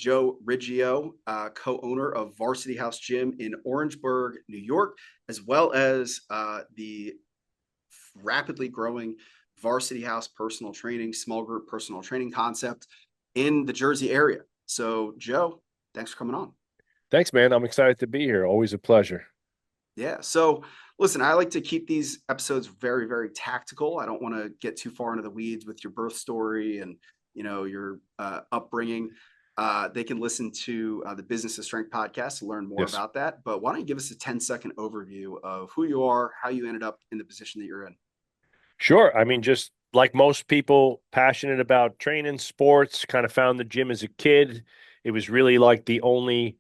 Joe Riggio, co-owner of Varsity House Gym in Orangeburg, New York, as well as the rapidly growing Varsity House personal training, small group personal training concept in the Jersey area. So, Joe, thanks for coming on. Thanks, man. I'm excited to be here. Always a pleasure. Yeah. So, listen, I like to keep these episodes very, very tactical. I don't want to get too far into the weeds with your birth story and your upbringing. They can listen to the Business of Strength podcast to learn more Yes. about that. But why don't you give us a 10-second overview of who you are, how you ended up in the position that you're in? Sure. I mean, just like most people, passionate about training, sports, kind of found the gym as a kid. It was really like the only,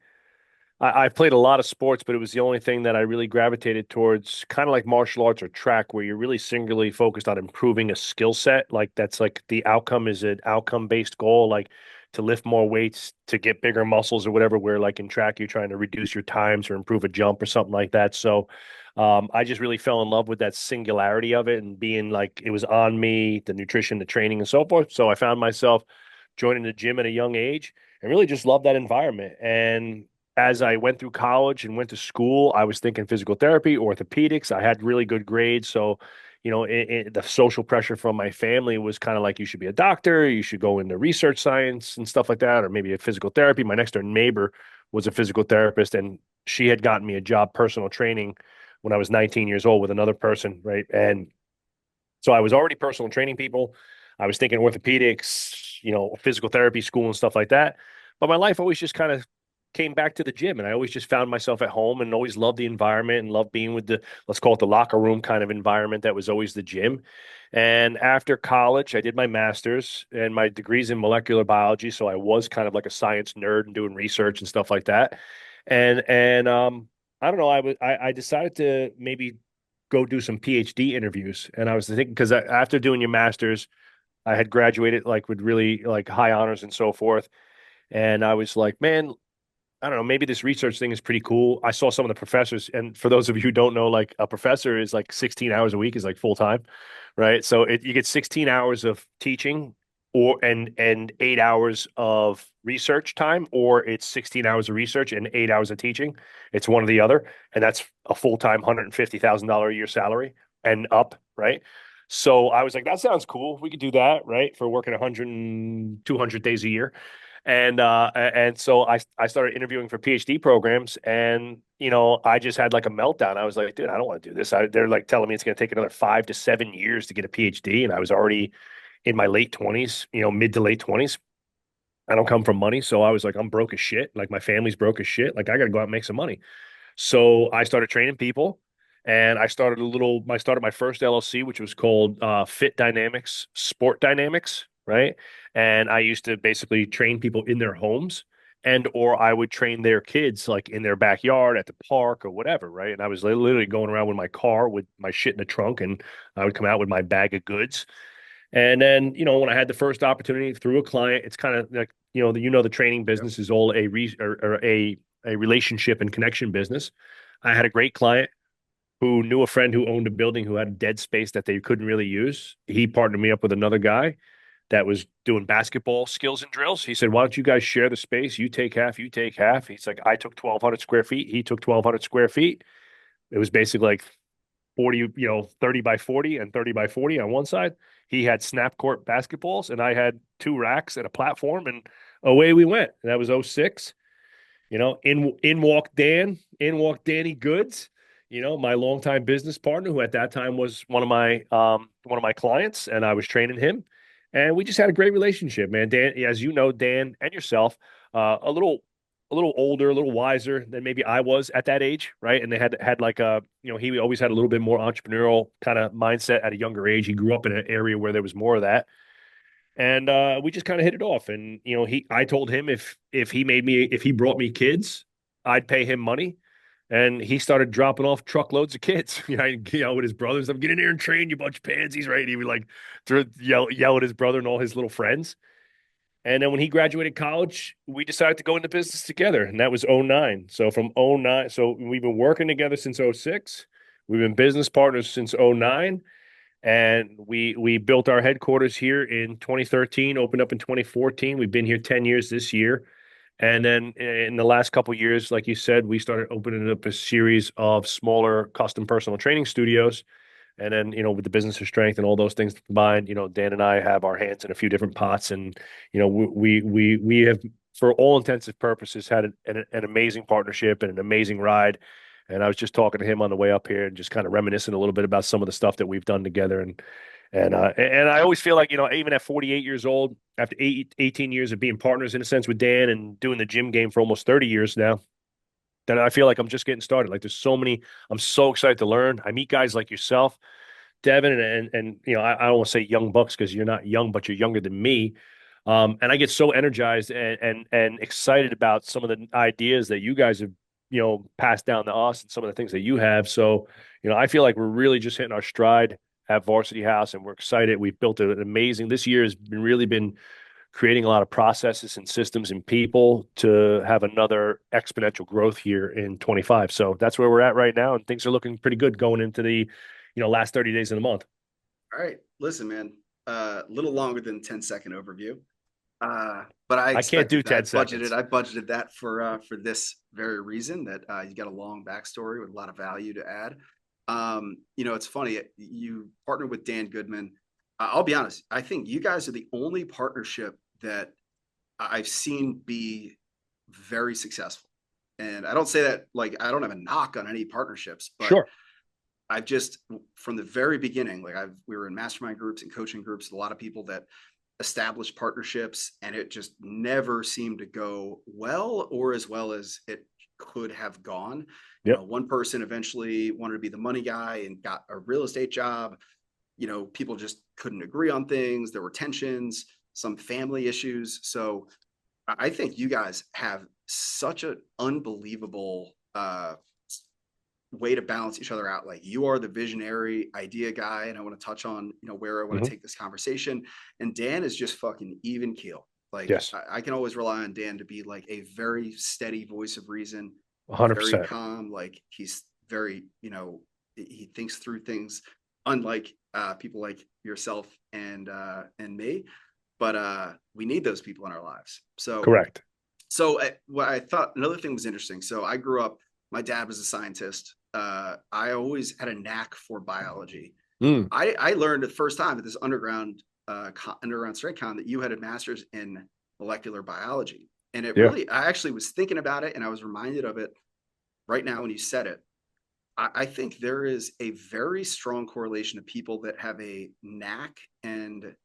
I played a lot of sports, but it was the only thing that I really gravitated towards, kind of like martial arts or track, where you're really singularly focused on improving a skill set. Like that's like the outcome is an outcome-based goal, like to lift more weights, to get bigger muscles or whatever, where like in track, you're trying to reduce your times or improve a jump or something like that. So I just really fell in love with that singularity of it and being like it was on me, the nutrition, the training, and so forth. So I found myself joining the gym at a young age and really just loved that environment. And as I went through college and went to school, I was thinking physical therapy, orthopedics. I had really good grades. So, the social pressure from my family was kind of like, you should be a doctor, you should go into research science and stuff like that, or maybe a physical therapy. My next door neighbor was a physical therapist, and she had gotten me a job personal training when I was 19 years old with another person, right? And so I was already personal training people. I was thinking orthopedics, physical therapy school and stuff like that. But my life always just kind of came back to the gym. And I always just found myself at home and always loved the environment and loved being with the, let's call it the locker room kind of environment that was always the gym. And after college, I did my master's and my degrees in molecular biology. So I was kind of like a science nerd and doing research and stuff like that. And I don't know, I decided to maybe go do some PhD interviews. And I was thinking, because after doing your master's, I had graduated like with really like high honors and so forth. And I was like, man, I don't know, maybe this research thing is pretty cool. I saw some of the professors, and for those of you who don't know, like a professor is like 16 hours a week is like full time, right? So you get 16 hours of teaching and 8 hours of research time, or it's 16 hours of research and 8 hours of teaching. It's one or the other, and that's a full-time $150,000 a year salary and up, right? So I was like, that sounds cool. We could do that, right? For working 100 and 200 days a year. And so I started interviewing for PhD programs, and I just had like a meltdown. I was like, dude, I don't want to do this. They're like telling me it's going to take another 5 to 7 years to get a PhD, and I was already in my late 20s, mid to late 20s. I don't come from money, so I was like, I'm broke as shit. Like my family's broke as shit. Like I got to go out and make some money. So I started training people, and I started my first LLC, which was called Fit Dynamics, Sport Dynamics, right? And I used to basically train people in their homes, and or I would train their kids like in their backyard at the park or whatever, right? And I was literally going around with my car with my shit in the trunk, and I would come out with my bag of goods. And then, when I had the first opportunity through a client, it's kind of like, the training Yep. business is all a relationship and connection business. I had a great client who knew a friend who owned a building who had a dead space that they couldn't really use. He partnered me up with another guy that was doing basketball skills and drills. He said, "Why don't you guys share the space? You take half, you take half." He's like, "I took 1,200 square feet. He took 1,200 square feet." It was basically like 40, 30 by 40 and 30 by 40 on one side. He had snap court basketballs, and I had two racks and a platform, and away we went. And that was '06. In walked Danny Goods, my longtime business partner, who at that time was one of my clients, and I was training him. And we just had a great relationship, man. Dan, as you know, Dan and yourself, a little older, a little wiser than maybe I was at that age, right? And they had like he always had a little bit more entrepreneurial kind of mindset at a younger age. He grew up in an area where there was more of that. And we just kind of hit it off. And I told him if he brought me kids, I'd pay him money. And he started dropping off truckloads of kids, with his brothers. I'm get in here and train you bunch of pansies, right? He would like yell at his brother and all his little friends. And then when he graduated college, we decided to go into business together, and that was '09. So from '09, so we've been working together since '06. We've been business partners since '09, and we built our headquarters here in 2013, opened up in 2014. We've been here 10 years this year, And then in the last couple of years, like you said, we started opening up a series of smaller custom personal training studios. And then, with the business of strength and all those things combined, Dan and I have our hands in a few different pots. And, we have, for all intents and purposes, had an amazing partnership and an amazing ride. And I was just talking to him on the way up here and just kind of reminiscing a little bit about some of the stuff that we've done together. And I always feel like, even at 48 years old, after 18 years of being partners in a sense with Dan and doing the gym game for almost 30 years now, that I feel like I'm just getting started. Like there's so many, I'm so excited to learn. I meet guys like yourself, Devin, and I don't want to say young bucks because you're not young, but you're younger than me. And I get so energized and excited about some of the ideas that you guys have, passed down to us and some of the things that you have. So, I feel like we're really just hitting our stride at Varsity House, and we're excited. We've built an amazing. This year has been creating a lot of processes and systems and people to have another exponential growth here in 25. So that's where we're at right now, and things are looking pretty good going into the, last 30 days of the month. All right, listen, man. A little longer than 10-second overview, but I I can't do expected that. 10 seconds. I budgeted that for this very reason that you got a long backstory with a lot of value to add. It's funny you partnered with Dan Goodman. I'll be honest. I think you guys are the only partnership that I've seen be very successful. And I don't say that like I don't have a knock on any partnerships, but Sure. I've just from the very beginning, like we were in mastermind groups and coaching groups, a lot of people that established partnerships, and it just never seemed to go well or as well as it could have gone. Yep. One person eventually wanted to be the money guy and got a real estate job. People just couldn't agree on things. There were tensions, some family issues. So I think you guys have such an unbelievable way to balance each other out. Like you are the visionary idea guy, and I want to touch on where I want to Hmm. take this conversation. And Dan is just fucking even keel. Like Yes. I can always rely on Dan to be like a very steady voice of reason, very 100%. calm. Like he's very he thinks through things, unlike people like yourself and me. But we need those people in our lives. Correct. So what I thought another thing was interesting. So I grew up. My dad was a scientist. I always had a knack for biology. Mm. I learned the first time at this underground strength con that you had a master's in molecular biology, and it Yeah. really I actually was thinking about it, and I was reminded of it right now when you said it. I think there is a very strong correlation of people that have a knack and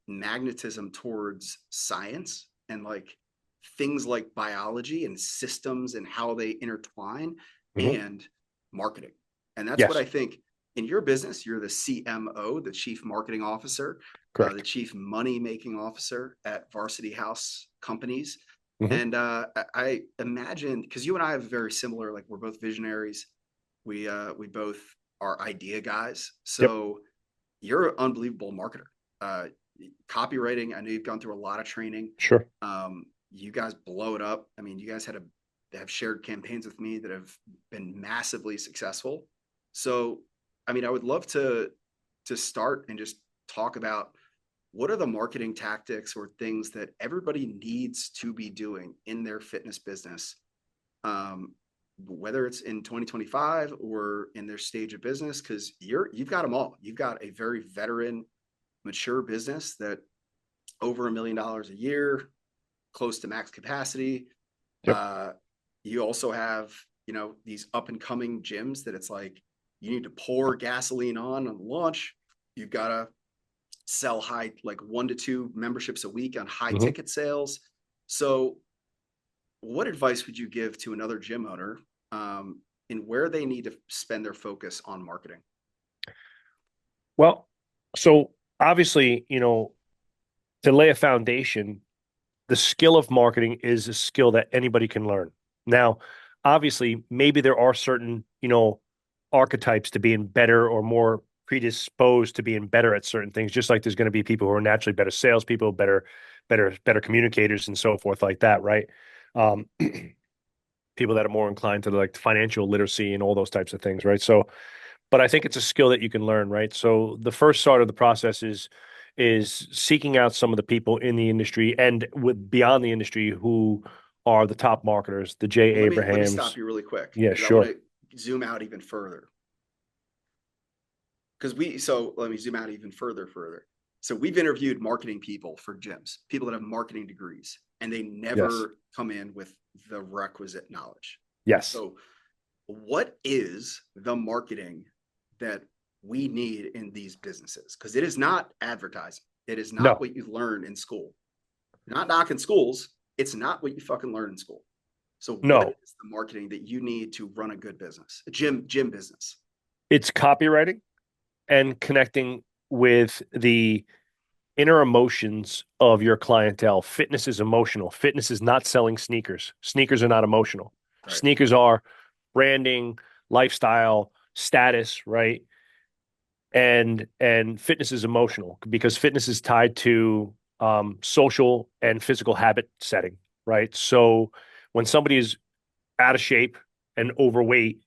magnetism towards science and like things like biology and systems and how they intertwine Hmm. and marketing. And that's what Yes. I think in your business, you're the CMO, the chief marketing officer, the Correct. chief money making officer at Varsity House companies. Hmm. And I imagine because you and I have very similar, like we're both visionaries. We both are idea guys. Yep. So you're an unbelievable marketer. Uh, Copywriting, I know you've gone through a lot of training. Sure. You guys blow it up. I mean, you guys have shared campaigns with me that have been massively successful. So, I mean, I would love to start and just talk about what are the marketing tactics or things that everybody needs to be doing in their fitness business, um, whether it's in 2025 or in their stage of business, because you've got them all. You've got a very veteran, mature business that over $1 million a year, close to max capacity. Yep. Uh, you also have, these up and coming gyms that it's like you need to pour gasoline on launch. You've got to sell high, like 1 to 2 memberships a week on high Hmm. ticket sales. So, what advice would you give to another gym owner in where they need to spend their focus on marketing? Well, so obviously, to lay a foundation, the skill of marketing is a skill that anybody can learn. Now, obviously, maybe there are certain, archetypes to being better or more predisposed to being better at certain things, just like there's going to be people who are naturally better salespeople, better communicators and so forth like that, right? Um, People that are more inclined to like financial literacy and all those types of things, right? So, but I think it's a skill that you can learn, right? So the first start of the process is seeking out some of the people in the industry and with beyond the industry who are the top marketers, the Jay Well, let me stop Abrahams. you really quick Yeah, because I want sure. to zoom out even further. So let me zoom out even further. So we've interviewed marketing people for gyms, people that have marketing degrees, and they Yes. never come in with the requisite knowledge. Yes. So what is the marketing that we need in these businesses? Because it is not advertising. It is not No, what you learn in school. You're not knocking schools. It's not what you fucking learn in school. So what no. is the marketing that you need to run a good business, a gym business? It's copywriting and connecting with the inner emotions of your clientele. Fitness is emotional. Fitness is not selling sneakers. Sneakers are not emotional. Right. Sneakers are branding, lifestyle, status, right? And fitness is emotional because fitness is tied to social and physical habit setting, right? So when somebody is out of shape and overweight,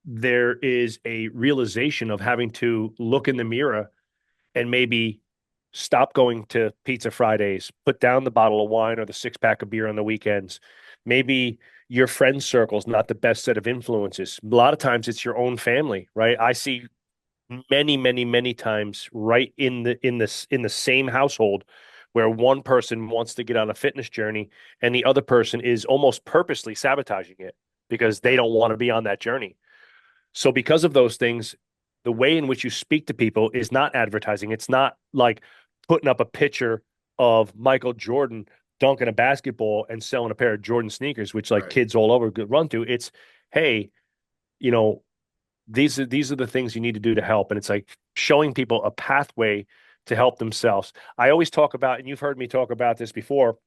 there is a realization of having to look in the mirror and maybe stop going to Pizza Fridays, put down the bottle of wine or the six pack of beer on the weekends. Maybe your friend circle is not the best set of influences. A lot of times it's your own family, right? I see many times right in the same household where one person wants to get on a fitness journey and the other person is almost purposely sabotaging it because they Yeah. don't want to be on that journey. So because of those things, the way in which you speak to people is not advertising. It's not like putting up a picture of Michael Jordan dunking a basketball and selling a pair of Jordan sneakers, which like Right. kids all over could run to. It's, hey, you know, these are the things you need to do to help. And it's like showing people a pathway to help themselves. I always talk about, and you've heard me talk about this before,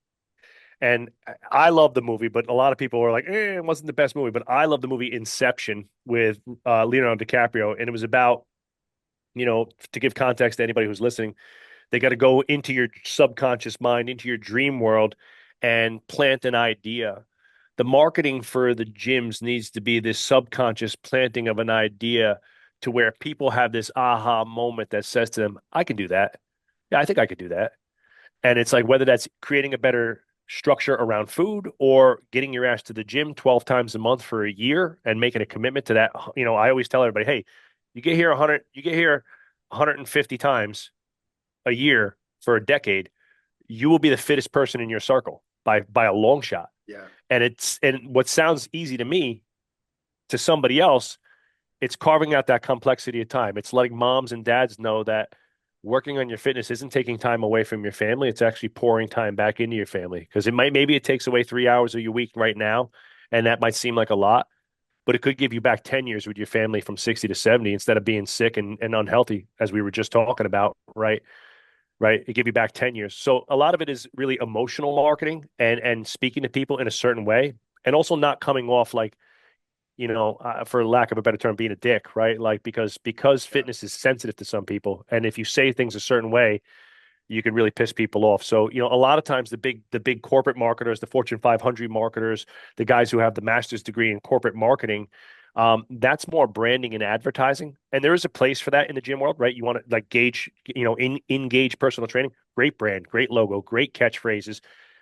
and I love the movie, but a lot of people were like, it wasn't the best movie. But I love the movie Inception with Leonardo DiCaprio. And it was about, to give context to anybody who's listening, they got to go into your subconscious mind, into your dream world, and plant an idea. The marketing for the gyms needs to be this subconscious planting of an idea to where people have this aha moment that says to them, I can do that. Yeah, I think I could do that. And it's like whether that's creating a better structure around food or getting your ass to the gym 12 times a month for a year and making a commitment to that. I always tell everybody, hey, you get here 150 times a year for a decade, you will be the fittest person in your circle by a long shot. Yeah. And what sounds easy to me, to somebody else, it's carving out that complexity of time. It's letting moms and dads know that working on your fitness isn't taking time away from your family. It's actually pouring time back into your family because maybe it takes away 3 hours of your week right now. And that might seem like a lot, but it could give you back 10 years with your family from 60 to 70 instead of being sick and unhealthy, as we were just talking about, right? Right. It give you back 10 years. So a lot of it is really emotional marketing and speaking to people in a certain way and also not coming off like, for lack of a better term, being a dick, right? Like because Yeah. fitness is sensitive to some people, and if you say things a certain way, you can really piss people off. So, a lot of times the big corporate marketers, the Fortune 500 marketers, the guys who have the master's degree in corporate marketing, that's more branding and advertising. And there is a place for that in the gym world, right? You want to like Gage, engage personal training, great brand, great logo, great catchphrases.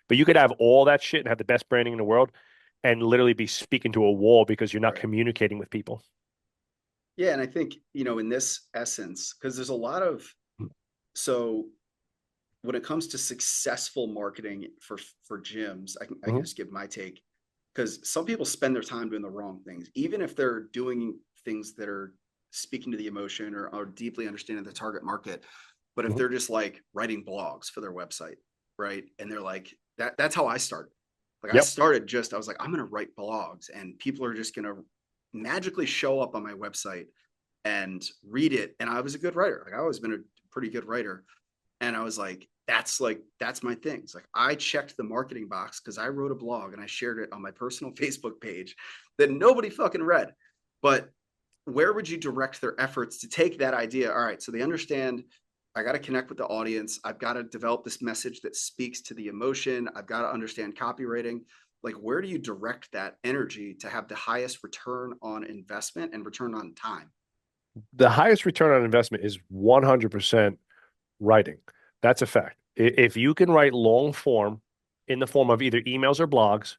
But you could have all that shit and have the best branding in the world and literally be speaking to a wall because you're not Right. communicating with people. Yeah. And I think, in this essence, because there's a lot of, so when it comes to successful marketing for gyms, I can Mhm. just give my take because some people spend their time doing the wrong things, even if they're doing things that are speaking to the emotion or deeply understanding the target market. But if Mhm. they're just like writing blogs for their website, right? And they're like, that's how I started. Like Yep. I was like, I'm gonna write blogs and people are just gonna magically show up on my website and read it. And I was a good writer. Like I always been a pretty good writer. And I was like, that's my thing. It's like I checked the marketing box because I wrote a blog and I shared it on my personal Facebook page that nobody fucking read. But where would you direct their efforts to take that idea? All right, so they understand I got to connect with the audience. I've got to develop this message that speaks to the emotion. I've got to understand copywriting. Like, where do you direct that energy to have the highest return on investment and return on time? The highest return on investment is 100% writing. That's a fact. If you can write long form in the form of either emails or blogs,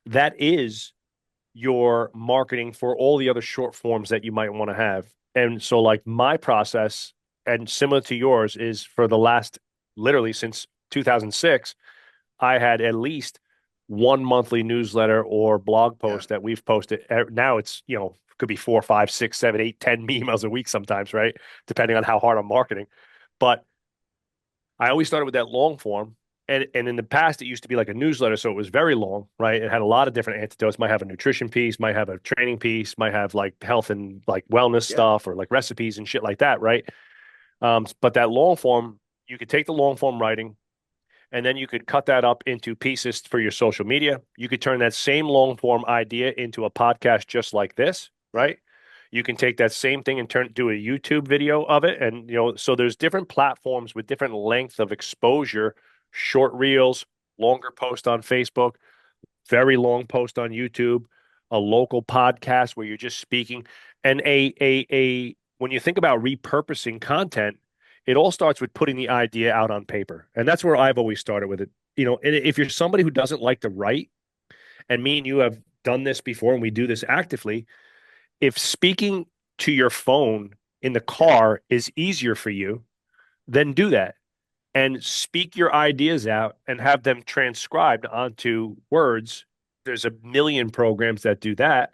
that is your marketing for all the other short forms that you might want to have. And so, like, my process, and similar to yours, is for the last literally since 2006, I had at least one monthly newsletter or blog Yeah. post that we've posted. Now it's, could be 4, 5, 6, 7, 8, 10 emails a week sometimes, right? Depending on how hard I'm marketing. But I always started with that long form. And in the past, it used to be like a newsletter, so it was very long, right? It had a lot of different antidotes. Might have a nutrition piece, might have a training piece, might have like health and like wellness Yeah. stuff or like recipes and shit like that, right? But that long form, you could take the long form writing, and then you could cut that up into pieces for your social media. You could turn that same long form idea into a podcast just like this, Yeah. right? You can take that same thing and do a YouTube video of it. And, so there's different platforms with different length of exposure, short reels, longer post on Facebook, very long post on YouTube, a local podcast where you're just speaking. And when you think about repurposing content, it all starts with putting the idea out on paper. And that's where I've always started with it. And if you're somebody who doesn't like to write, and me and you have done this before and we do this actively, if speaking to your phone in the car is easier for you, then do that and speak your ideas out and have them transcribed onto words. There's a million programs that do that.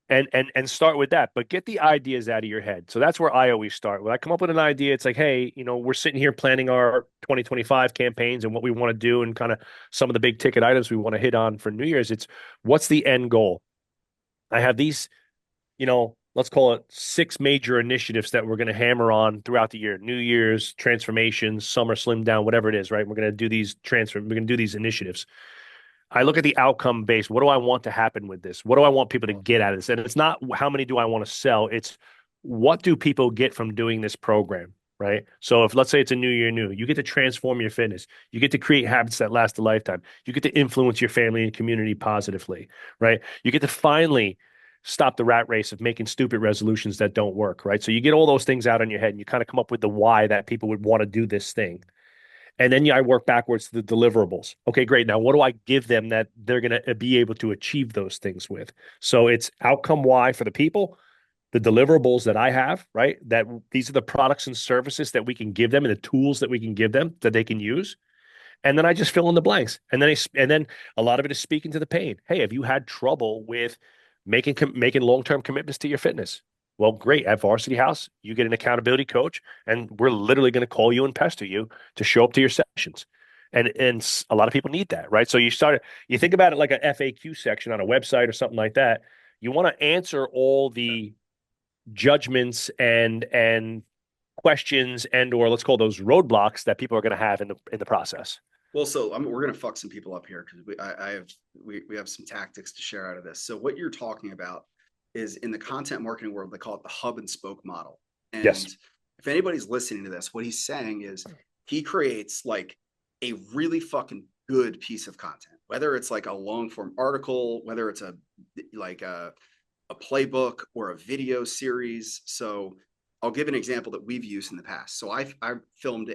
And start with that, but get the ideas out of your head. So that's where I always start. When I come up with an idea, it's like, hey, we're sitting here planning our 2025 campaigns and what we want to do and kind of some of the big ticket items we want to hit on for New Year's. It's what's the end goal? I have these, let's call it 6 major initiatives that we're going to hammer on throughout the year. New Year's, transformations, summer slim down, whatever it is, right? We're going to do we're going to do these initiatives. I look at the outcome based. What do I want to happen with this? What do I want people to get out of this? And it's not how many do I want to sell? It's what do people get from doing this program, right? So if let's say it's a new year new, you get to transform your fitness. You get to create habits that last a lifetime. You get to influence your family and community positively, right? You get to finally stop the rat race of making stupid resolutions that don't work, right? So you get all those things out in your head and you kind of come up with the why that people would want to do this thing. And then I work backwards to the deliverables. Okay, great. Now, what do I give them that they're going to be able to achieve those things with? So it's outcome Y for the people, the deliverables that I have, right? That these are the products and services that we can give them and the tools that we can give them that they can use. And then I just fill in the blanks. And then a lot of it is speaking to the pain. Hey, have you had trouble with making long-term commitments to your fitness? Well, great. At Varsity House, you get an accountability coach, and we're literally going to call you and pester you to show up to your sessions. And a lot of people need that, right? So you think about it like a FAQ section on a website or something like that. You want to answer all the judgments and questions and or let's call those roadblocks that people are going to have in the process. Well, so we're going to fuck some people up here because we have some tactics to share out of this. So what you're talking about is in the content marketing world, they call it the hub and spoke model. Yes. And if anybody's listening to this, what he's saying is he creates like a really fucking good piece of content, whether it's like a long form article, whether it's like a playbook or a video series. So I'll give an example that we've used in the past. So I filmed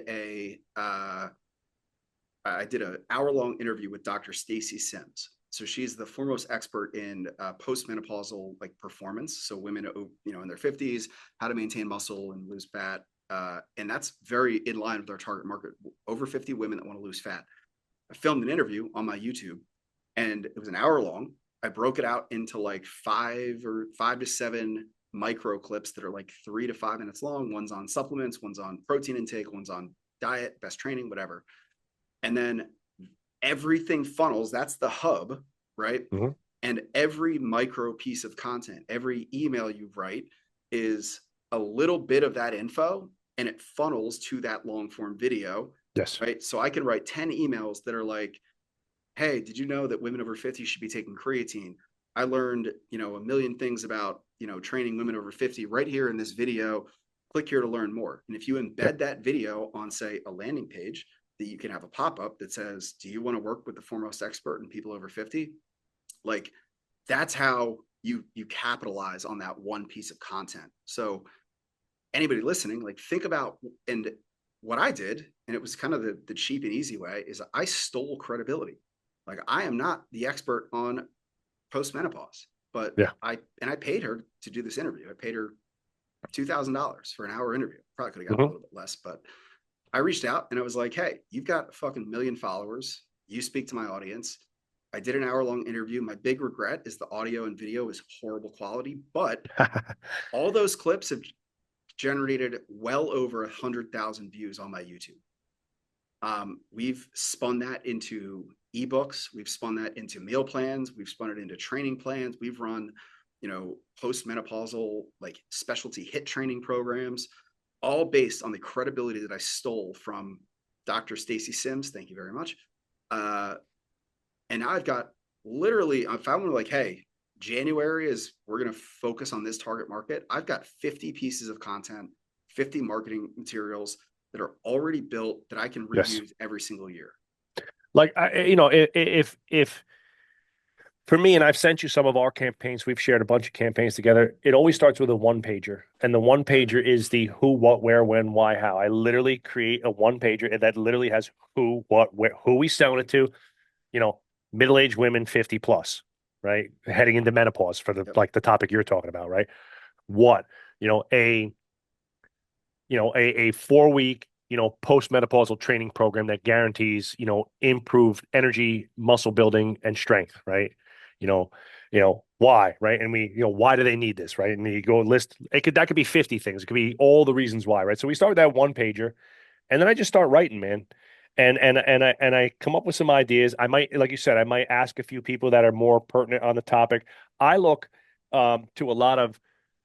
I did an hour-long interview with Dr. Stacy Sims. So she's the foremost expert in postmenopausal like performance. So women, in their 50s, how to maintain muscle and lose fat, and that's very in line with our target market. Over 50 women that want to lose fat. I filmed an interview on my YouTube, and it was an hour long. I broke it out into like 5 to 7 micro clips that are like 3 to 5 minutes long. One's on supplements, one's on protein intake, one's on diet, best training, whatever. And then everything funnels. That's the hub, right? Mhm. And every micro piece of content, every email you write is a little bit of that info, and it funnels to that long form video, Yes. right? So I can write 10 emails that are like, hey, did you know that women over 50 should be taking creatine? I learned, a million things about, training women over 50 right here in this video. Click here to learn more. And if you Yep. embed that video on, say, a landing page, that you can have a pop-up that says, do you want to work with the foremost expert in people over 50? Like, that's how you capitalize on that one piece of content. So anybody listening, like, think about, and what I did, and it was kind of the cheap and easy way, is I stole credibility. Like I am not the expert on postmenopause, but Yeah. I paid her to do this interview. I paid her $2,000 for an hour interview. Probably could have gotten a Hmm. little bit less, but I reached out and I was like, hey, you've got a fucking million followers. You speak to my audience. I did an hour long interview. My big regret is the audio and video is horrible quality, but all those clips have generated well over 100,000 views on my YouTube. We've spun that into ebooks. We've spun that into meal plans. We've spun it into training plans. We've run, postmenopausal like specialty hit training programs, all based on the credibility that I stole from Dr. Stacy Sims. Thank you very much. And now I've got literally, if I want to like, hey, January is we're going to focus on this target market. I've got 50 pieces of content, 50 marketing materials that are already built that I can Yes. reuse every single year. Like if for me, and I've sent you some of our campaigns, we've shared a bunch of campaigns together. It always starts with a one pager. And the one pager is the who, what, where, when, why, how. I literally create a one pager that literally has who, what, where, who we selling it to, you know, middle-aged women 50 plus, right? Heading into menopause for the Yep. like the topic you're talking about, right? What, you know, a 4 week, postmenopausal training program that guarantees, improved energy, muscle building, and strength, right? You know, why, right? And why do they need this, right? And you go list that could be 50 things. It could be all the reasons why, right? So we start with that one pager, and then I just start writing, man. And I come up with some ideas. I might, like you said, I might ask a few people that are more pertinent on the topic. I look to a lot of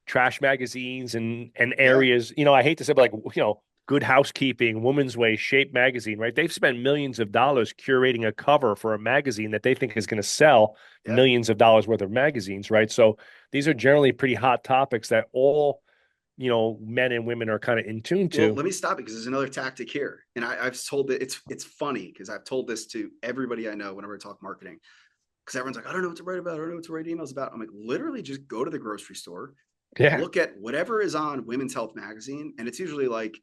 trash magazines and Yeah. areas. I hate to say, but like Good Housekeeping, Woman's Way, Shape magazine, right? They've spent millions of dollars curating a cover for a magazine that they think is going to sell Yeah. millions of dollars worth of magazines, right? So these are generally pretty hot topics that all men and women are kind of in tune Well, to. let me stop it because there's another tactic here. And I've told that it's funny because I've told this to everybody I know whenever I talk marketing. Because everyone's like, I don't know what to write about. I don't know what to write emails about. I'm like, literally just go to the grocery store, Yeah. look at whatever is on Women's Health magazine, and it's usually like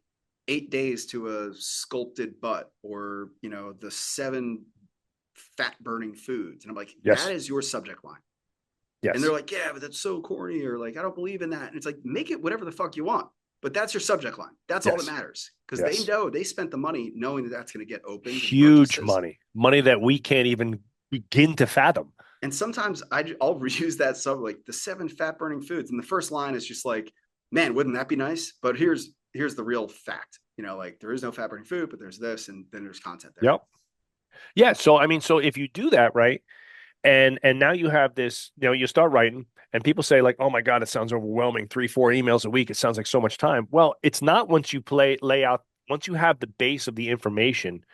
8 days to a sculpted butt or, the 7 fat burning foods. And I'm like, that Yes. is your subject line. And they're Yes. like, yeah, but that's so corny, or like, I don't believe in that. And it's like, make it whatever the fuck you want. But that's your subject line. That's all that Yes. matters because they Yes. know they spent the money knowing that that's going to get opened and Huge purchases. money that we can't even begin to fathom. And sometimes I'll reuse that sub like the 7 fat burning foods. And the first line is just like, man, wouldn't that be nice? But here's the real fact. Like there is no fat burning food, but there's this, and then there's content there. Yep. Yeah. So I mean, so if you do that right, and now you have this, you start writing, and people say like, "Oh my God, it sounds overwhelming. 3, 4 emails a week. It sounds like so much time." Well, it's not once you lay out, once you have the base of the information.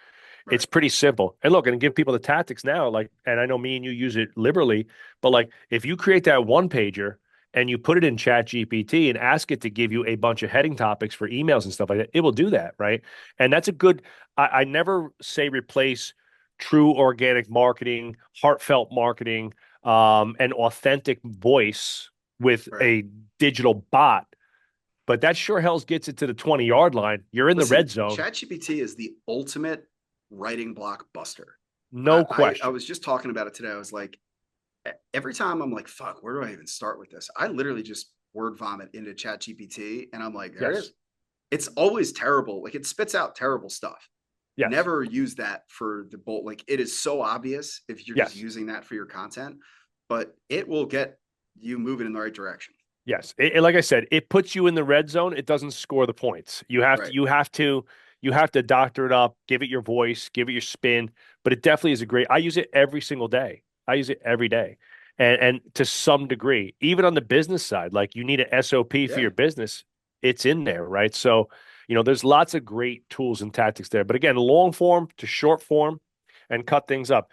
It's Right. pretty simple. And look, and give people the tactics now, like, and I know me and you use it liberally, but like if you create that one pager and you put it in Chat GPT and ask it to give you a bunch of heading topics for emails and stuff like that, it will do that, right? And that's a good, I never say replace true organic marketing, heartfelt marketing, and authentic voice with Right. a digital bot. But that sure hell's gets it to the 20-yard line. You're in the Listen, red zone. ChatGPT is the ultimate writing block buster. No I question. was just talking about it today. I was like, every time I'm like, fuck, where do I even start with this? I literally just word vomit into ChatGPT, and I'm like, there it Yes. is. It's always terrible. Like it spits out terrible stuff. Yes. Never use that for the bolt. Like it is so obvious if you're just Yes. using that for your content, but it will get you moving in the right direction. Yes. Like I said, it puts you in the red zone. It doesn't score the points. You have to, Right. you have to, you have to doctor it up, give it your voice, give it your spin. But it definitely is a great. I use it every single day. I use it every day, and to some degree, even on the business side, like you need an SOP for Yeah. your business, it's in there, right? So, there's lots of great tools and tactics there. But again, long form to short form, and cut things up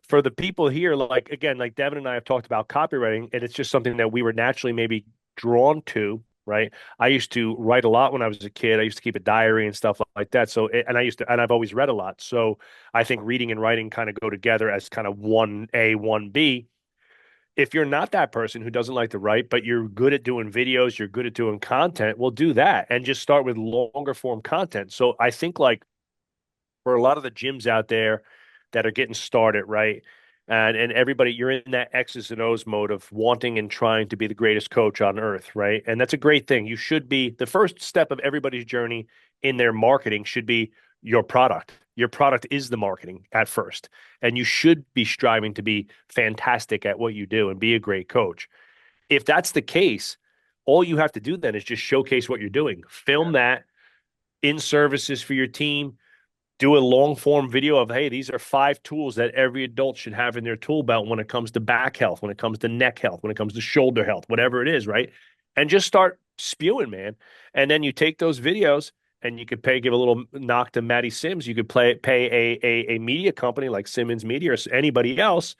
for the people here, like again, like Devin and I have talked about copywriting, and it's just something that we were naturally maybe drawn to, right? I used to write a lot when I was a kid. I used to keep a diary and stuff like that. So, and I've always read a lot. So I think reading and writing kind of go together as kind of one A, one B. if you're not that person who doesn't like to write, but you're good at doing videos, you're good at doing content, well, do that and just start with longer form content. So I think like for a lot of the gyms out there that are getting started, right? And everybody, you're in that X's and O's mode of wanting and trying to be the greatest coach on earth, right? And that's a great thing. You should be the first step of everybody's journey in their marketing should be your product. Your product is the marketing at first. And you should be striving to be fantastic at what you do and be a great coach. If that's the case, all you have to do then is just showcase what you're doing. Film Yeah. that in services for your team, do a long form video of, hey, these are 5 tools that every adult should have in their tool belt when it comes to back health, when it comes to neck health, when it comes to shoulder health, whatever it is, right? And just start spewing, man. And then you take those videos and you could give a little knock to Matty Sims. You could pay a media company like Simmons Media or anybody else,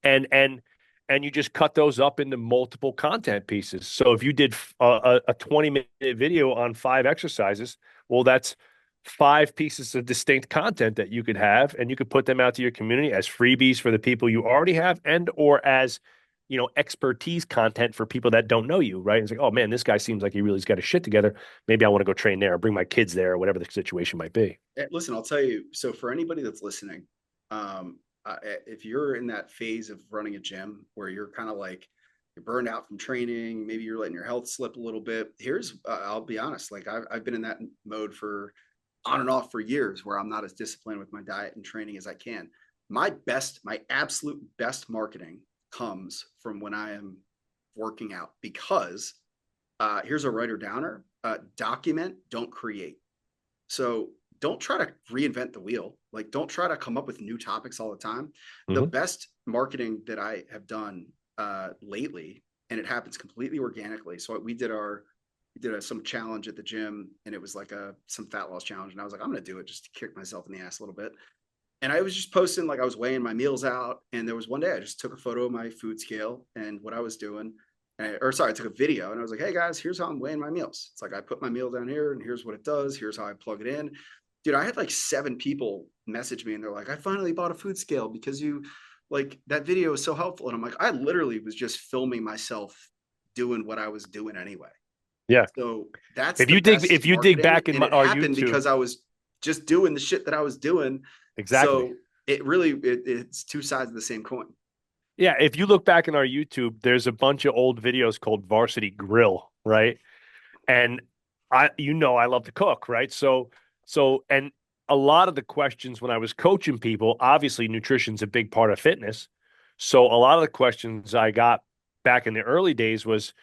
and and you just cut those up into multiple content pieces. So if you did a 20-minute video on 5 exercises, well, that's 5 pieces of distinct content that you could have, and you could put them out to your community as freebies for the people you already have, and or as expertise content for people that don't know you, right? It's like, oh man, this guy seems like he really's got his shit together. Maybe I want to go train there or bring my kids there or whatever the situation might be. Listen, I'll tell you. So for anybody that's listening, if you're in that phase of running a gym where you're kind of like you're burned out from training, maybe you're letting your health slip a little bit. Here's, I'll be honest, like I've been in that mode for on and off for years where I'm not as disciplined with my diet and training as I can. My absolute best marketing comes from when I am working out because here's a writer downer: document, don't create. So don't try to reinvent the wheel. Like, don't try to come up with new topics all the time. The Mm-hmm. best marketing that I have done lately, and it happens completely organically. So we did some challenge at the gym, and it was like some fat loss challenge, and I was like, I'm gonna do it just to kick myself in the ass a little bit. And I was just posting, like I was weighing my meals out, and there was one day I just took a photo of my food scale and what I was doing, or sorry, I took a video and I was like, hey guys, here's how I'm weighing my meals. It's like I put my meal down here and here's what it does. Here's how I plug it in. Dude, I had like 7 people message me and they're like, I finally bought a food scale because you like that video is so helpful. And I'm like, I literally was just filming myself doing what I was doing anyway. Yeah. So that's If the you dig best if you dig marketing. back in And it our happened YouTube, because I was just doing the shit that I was doing. exactly. So it really, it's two sides of the same coin. Yeah, if you look back in our YouTube, there's a bunch of old videos called Varsity Grill, right? And I love to cook, right? And a lot of the questions when I was coaching people, obviously nutrition's a big part of fitness. So a lot of the questions I got back in the early days was,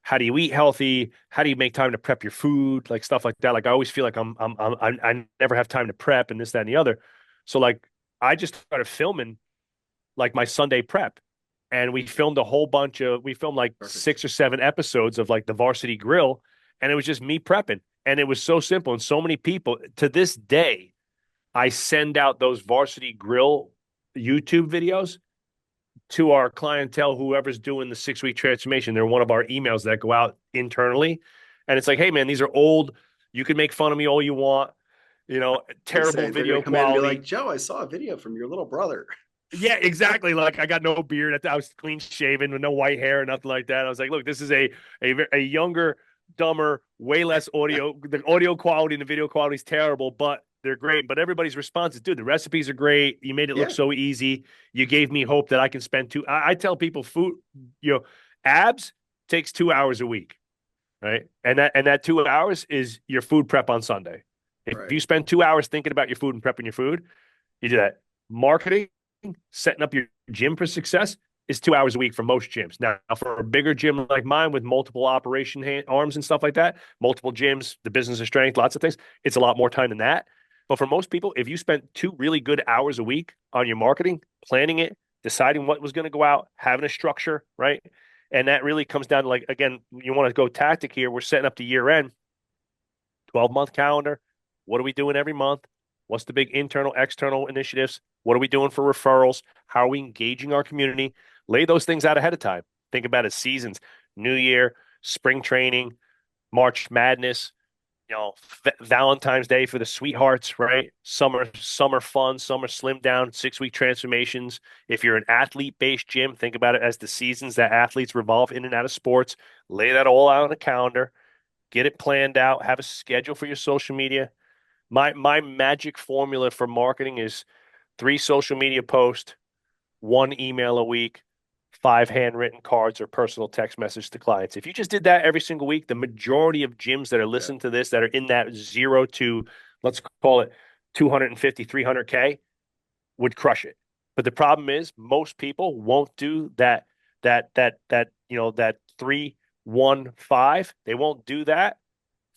how do you eat healthy? How do you make time to prep your food? Like stuff like that. Like I always feel like I never have time to prep and this, that, and the other. So like I just started filming like my Sunday prep. And we filmed like Perfect. 6 or 7 episodes of like the Varsity Grill. And it was just me prepping. And it was so simple. And so many people to this day, I send out those Varsity Grill YouTube videos to our clientele, whoever's doing the 6 week transformation. They're one of our emails that go out internally. And it's like, hey, man, these are old. You can make fun of me all you want, Gonna terrible say they're gonna video come in and be like, quality. Joe, I saw a video from your little brother. Yeah, exactly. Like I got no beard. I was clean shaven with no white hair or nothing like that. I was like, look, this is a younger, dumber, way less audio. The audio quality and the video quality is terrible, but they're great. But everybody's response is, dude, the recipes are great. You made it look Yeah, so easy. You gave me hope that I can spend two. I tell people, food, you know, abs takes 2 hours a week, right? And that 2 hours is your food prep on Sunday. If right. you spend 2 hours thinking about your food and prepping your food, you do that. Marketing, setting up your gym for success is 2 hours a week for most gyms. Now, for a bigger gym like mine with multiple arms and stuff like that, multiple gyms, the business of strength, lots of things, it's a lot more time than that. But for most people, if you spent 2 really good hours a week on your marketing, planning it, deciding what was going to go out, having a structure, right? And that really comes down to like, again, you want to go tactic here. We're setting up the year end, 12-month calendar. What are we doing every month? What's the big internal, external initiatives? What are we doing for referrals? How are we engaging our community? Lay those things out ahead of time. Think about it: seasons, New Year, spring training, March Madness, Valentine's Day for the sweethearts, right? Summer fun, summer slim down, 6 week transformations. If you're an athlete based gym, think about it as the seasons that athletes revolve in and out of sports. Lay that all out on a calendar, get it planned out, have a schedule for your social media. My magic formula for marketing is 3 social media posts, 1 email a week, 5 handwritten cards or personal text message to clients. If you just did that every single week, the majority of gyms that are Yeah. listening to this that are in that 0 to, let's call it 250, 300K would crush it. But the problem is most people won't do that 3-1-5. They won't do that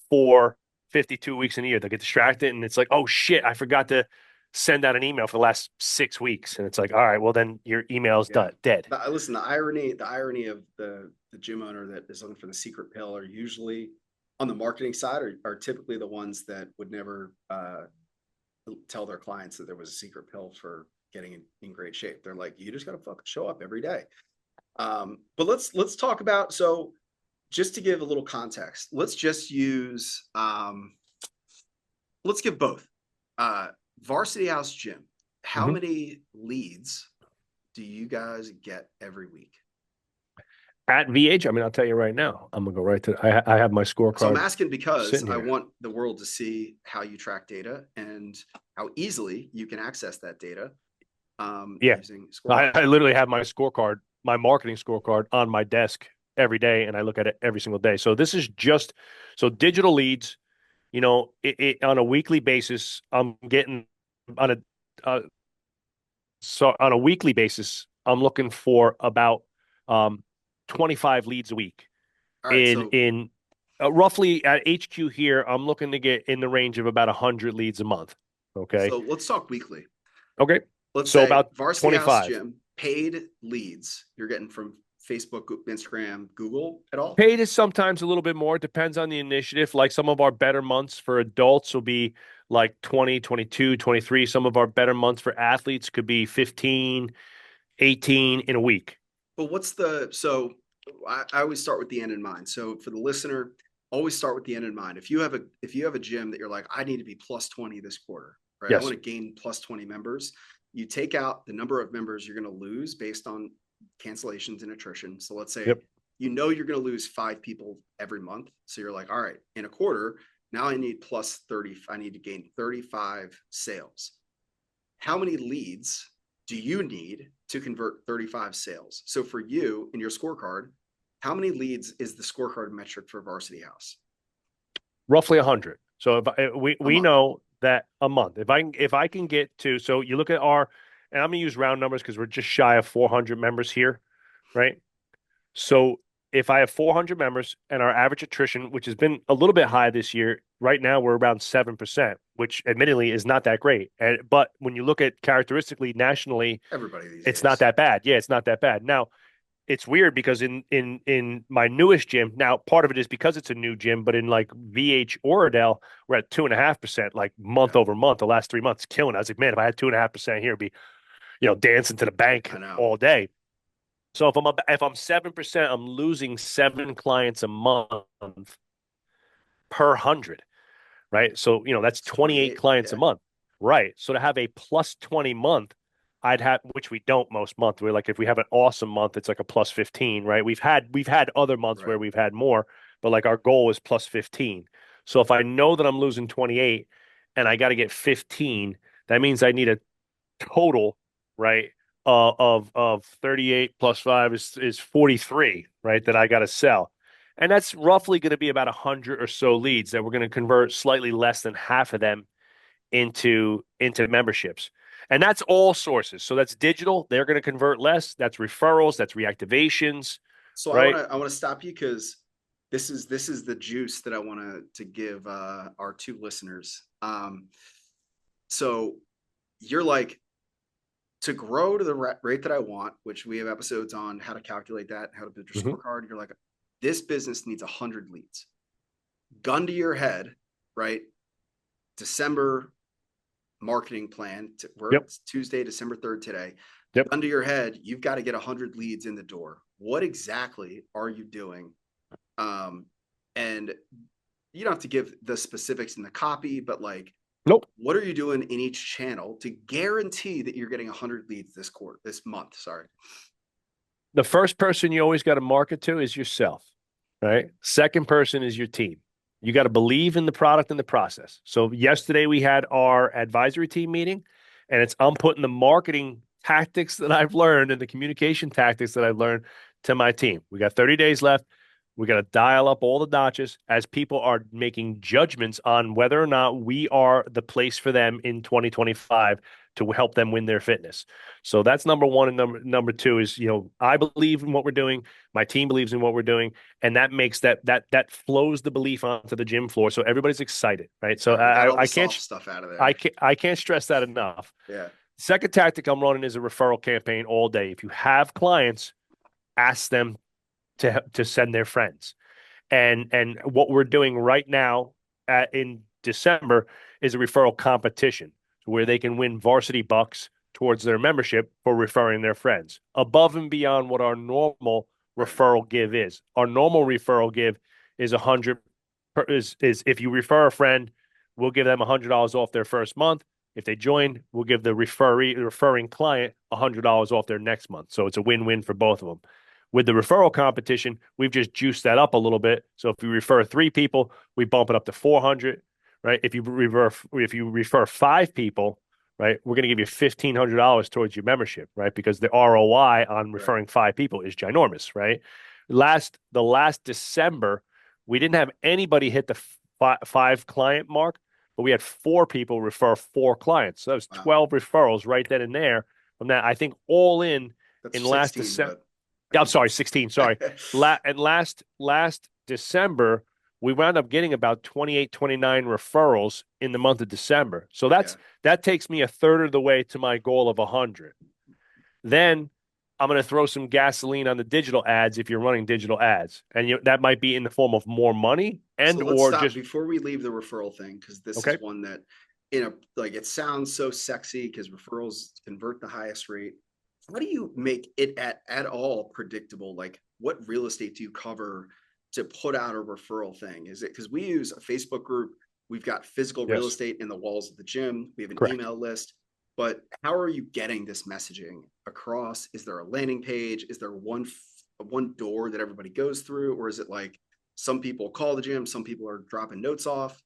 for 52 weeks in a year. They'll get distracted and it's like, oh shit, I forgot to send out an email for the last 6 weeks. And it's like, all right, well then your email's Yeah. done, dead. Listen, the irony of the gym owner that is looking for the secret pill are usually on the marketing side are typically the ones that would never tell their clients that there was a secret pill for getting in great shape. They're like, you just got to fucking show up every day. But let's talk about, so just to give a little context, let's just use let's give both. Varsity House Gym. How Mhm. many leads do you guys get every week? At VH, I mean, I'll tell you right now, I'm gonna go right to. I have my So I'm scorecard asking because sitting I here. want the world to see how you track data and how easily you can access that data Yeah, using I, scorecards. I literally have my scorecard, my marketing scorecard on my desk every day, and I look at it every single day. So this is just so digital leads. On a weekly basis, I'm getting on a uh, so on a weekly basis, I'm looking for about um 25 leads a week. All right, In so in roughly at HQ here, I'm looking to get in the range of about 100 leads a month. Okay. so let's talk weekly. Okay. Let's So say about Varsity House 25. Gym paid leads you're getting from Facebook, Instagram, Google at all? Paid is sometimes a little bit more. It depends on the initiative. Like some of our better months for adults will be like 20, 22, 23. Some of our better months for athletes could be 15, 18 in a week. But what's the so I always start with the end in mind. So for the listener, always start with the end in mind. If you have a gym that you're like, I need to be plus 20 this quarter, right? I want Yes. to gain plus 20 members. You take out the number of members you're going to lose based on cancellations and attrition. So let's say Yep. you're going to lose 5 people every month. So you're like, all right, in a quarter, now I need plus 30, I need to gain 35 sales. How many leads do you need to convert 35 sales? So for you in your scorecard, how many leads is the scorecard metric for Varsity House Roughly 100. So we a we month? know that a month. If I can get to, so you look at our, and I'm gonna use round numbers because we're just shy of 400 members here, right? So if I have 400 members and our average attrition, which has been a little bit high this year, right now we're around 7%, which admittedly is not that great. But when you look at characteristically nationally, Everybody these it's not days. that bad. Yeah, it's not that bad. Now, it's weird because in my newest gym, now part of it is because it's a new gym, but in like VH Oradell, we're at 2.5%, like month Yeah, over month, the last 3 months, killing it. I was like, man, if I had 2.5% here, it'd be, dancing to the bank I know. all day. So if I'm 7%, I'm losing 7 clients a month per 100, right? So that's It's 28 28. clients a Yeah. month, right? So to have a plus 20 month, I'd have, which we don't most months. We're like, if we have an awesome month, it's like a plus 15, right? We've had other months where Right. we've had more, but like our goal is plus 15. So if I know that I'm losing 28 and I got to get 15, that means I need a total, right, of 38 plus 5 is 43, right, that I got to sell. And that's roughly going to be about 100 or so leads that we're going to convert slightly less than half of them into memberships. And that's all sources. So that's digital, they're going to convert less. That's referrals, that's reactivations, So I want right? to I want to stop you because this is the juice that I want to give our two listeners. So you're like, to grow to the rate that I want, which we have episodes on how to calculate that, how to build your Mhm. scorecard. You're like, this business needs 100 leads. Gun to your head, right? December marketing plan. Yep. It's Tuesday, December 3rd today. Yep. Gun to your head, you've got to get 100 leads in the door. What exactly are you doing? And you don't have to give the specifics in the copy, but like, Nope. what are you doing in each channel to guarantee that you're getting 100 leads this month? Sorry. The first person you always got to market to is yourself, right? Second person is your team. You got to believe in the product and the process. So yesterday we had our advisory team meeting, and I'm putting the marketing tactics that I've learned and the communication tactics that I've learned to my team. We got 30 days left. We got to dial up all the notches as people are making judgments on whether or not we are the place for them in 2025 to help them win their fitness. So that's number one. And number two is, I believe in what we're doing. My team believes in what we're doing, and that makes that flows the belief onto the gym floor. So everybody's excited, right? So All right, we got all the I can't soft stuff out of there. I can't stress that enough. Yeah. Second tactic I'm running is a referral campaign all day. If you have clients, ask them to send their friends. And what we're doing right now in December is a referral competition where they can win varsity bucks towards their membership for referring their friends above and beyond what our normal Right. referral give is. Our normal referral give is 100 is if you refer a friend, we'll give them $100 off their first month. If they join, we'll give the referring client $100 off their next month. So it's a win-win for both of them. With the referral competition, we've just juiced that up a little bit. So if you refer 3 people, we bump it up to 400, right? If you refer 5 people, right, we're going to give you $1,500 towards your membership, right? Because the ROI on Right. referring 5 people is ginormous, right? The last December, we didn't have anybody hit the five client mark, but we had 4 people refer 4 clients. So that was Wow. 12 referrals right then and there. From that, I think all in That's last 16, December. but I I'm think sorry, that's 16. Sorry. Last December, we wound up getting about 28, 29 referrals in the month of December. So yeah. that takes me a third of the way to my goal of 100. Then I'm going to throw some gasoline on the digital ads if you're running digital ads. And that might be in the form of more money So and let's or stop just before we leave the referral thing, because this okay. is one that, like it sounds so sexy because referrals convert the highest rate. How do you make it at all predictable? Like, what real estate do you cover to put out a referral thing? Is it because we use a Facebook group? We've got physical real Yes, estate in the walls of the gym. We have an correct. email list. But how are you getting this messaging across? Is there a landing page? Is there one door that everybody goes through, or is it like some people call the gym, some people are dropping notes off?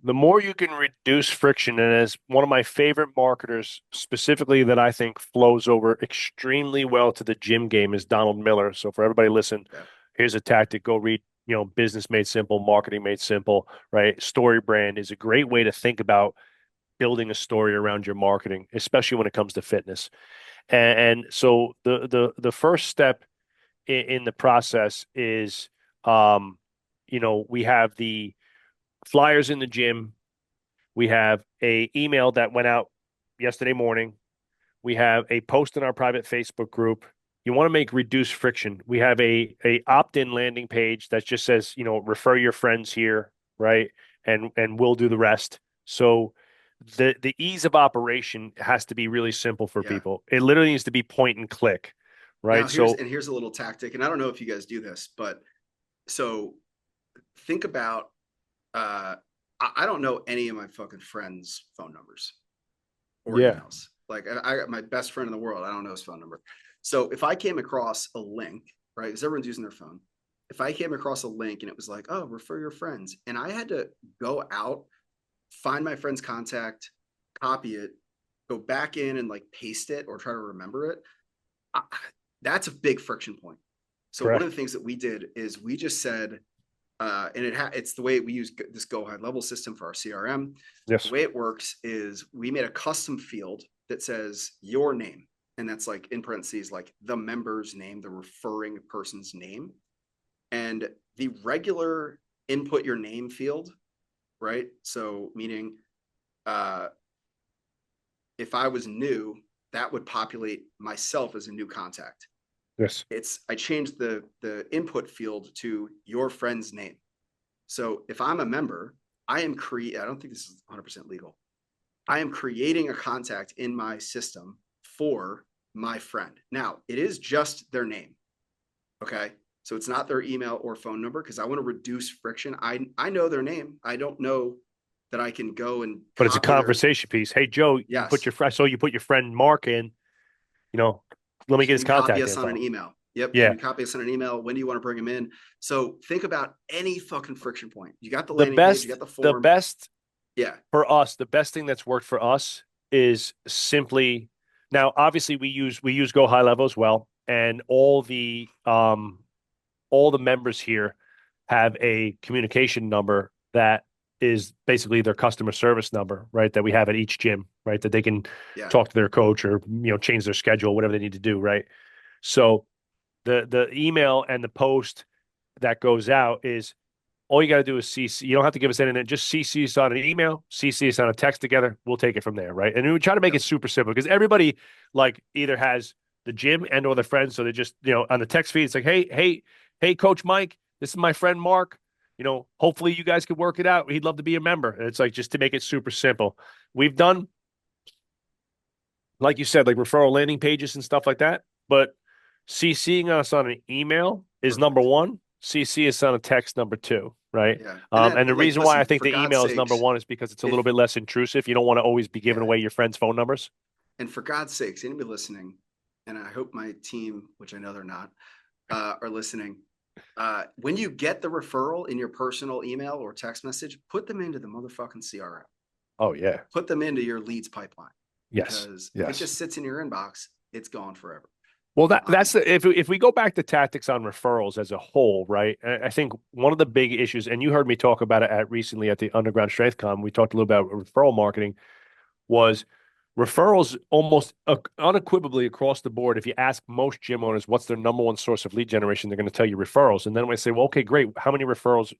The more you can reduce friction, and as one of my favorite marketers, specifically that I think flows over extremely well to the gym game, is Donald Miller. So for everybody listen, Yeah. here's a tactic. Go read, Business Made Simple, Marketing Made Simple, right? Story brand is a great way to think about building a story around your marketing, especially when it comes to fitness. And so the first step in the process is, we have the flyers in the gym. We have a email that went out yesterday morning. We have a post in our private Facebook group. You want to make reduced friction. We have a opt-in landing page that just says, refer your friends here, right? And we'll do the rest. So the ease of operation has to be really simple for Yeah. people. It literally needs to be point and click, Now right? So here's a little tactic, and I don't know if you guys do this, but so think about I don't know any of my fucking friends' phone numbers or yeah, emails. Like I got my best friend in the world, I don't know his phone number. So if I came across a link, right, because everyone's using their phone, if I came across a link and it was like, oh, refer your friends, and I had to go out, find my friend's contact, copy it, go back in and like paste it or try to remember it, I, that's a big friction point. So one of correct. the things that we did is we just said, and it's the way we use this Go High Level system for our CRM. The Yes. way it works is we made a custom field that says your name, and that's like in parentheses, like the member's name, the referring person's name, and the regular input your name field, right? So meaning, uh, if I was new, that would populate myself as a new contact. Yes. I changed the input field to your friend's name. So if I'm a member, I don't think this is 100% legal. I am creating a contact in my system for my friend. Now, it is just their name. Okay. So it's not their email or phone number because I want to reduce friction. I know their name. I don't know that I can go and But it's a copy their conversation piece. Hey, Joe, yes. I saw you put your friend Mark in, you know, let me get Can his you copy contact us on an info. email? Yep. Can Yeah. you copy us on an email? When do you want to bring them in? So think about any fucking friction point. You got the The landing page, you best, got the the form. best Yeah. for us, the best thing that's worked for us is simply now, obviously we use Go High Level as well, and all the members here have a communication number that is basically their customer service number, right? That we have at each gym, right? That they can Yeah. talk to their coach or change their schedule, whatever they need to do, right? So the email and the post that goes out is all you got to do is CC. You don't have to give us anything. Just CC us on an email, CC us on a text together. We'll take it from there, right? And we try to make Yep. it super simple because everybody like either has the gym and or the friends, so they just on the text feed. It's like, hey, Coach Mike, this is my friend Mark. Hopefully you guys could work it out. He'd love to be a member. And it's like just to make it super simple. We've done, like you said, like referral landing pages and stuff like that. But CCing us on an email is number Perfect. one. CC us on a text number two, right? Yeah. And then And the like reason why I listen, think for the God's email is number sakes, one is because it's a little if bit less intrusive. You don't want to always be giving yeah, away your friends' phone numbers. and for God's sakes, anybody listening, and I hope my team, which I know they're not, are listening. When you get the referral in your personal email or text message, put them into the motherfucking CRM. Oh yeah. Put them into your leads pipeline Yes. because if it Yes. just sits in your inbox, it's gone forever. Well, that's Um, if we go back to tactics on referrals as a whole, right? I think one of the big issues, and you heard me talk about it at recently at the Underground Strength Con, we talked a little about referral marketing, was referrals almost unequivocally across the board. If you ask most gym owners what's their number one source of lead generation, they're going to tell you referrals. And then when I say, well, okay, great. How many referrals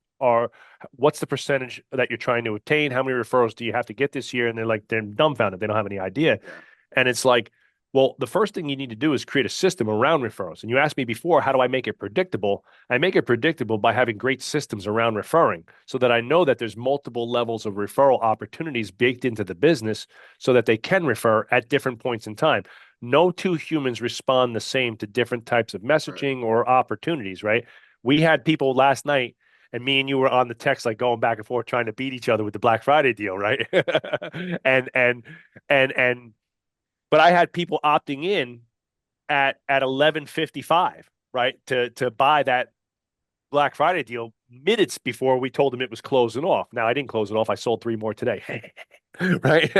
what's the percentage that you're trying to obtain? How many referrals do you have to get this year? And they're dumbfounded. They don't have any idea. yeah, And it's like, well, the first thing you need to do is create a system around referrals. And you asked me before, how do I make it predictable? I make it predictable by having great systems around referring so that I know that there's multiple levels of referral opportunities baked into the business so that they can refer at different points in time. No two humans respond the same to different types of right. messaging or opportunities, right? We had people last night and me and you were on the text like going back and forth trying to beat each other with the Black Friday deal, right? And but I had people opting in at 11:55, right, to buy that Black Friday deal minutes before we told them it was closing off. Now I didn't close it off. I sold three more today. Right.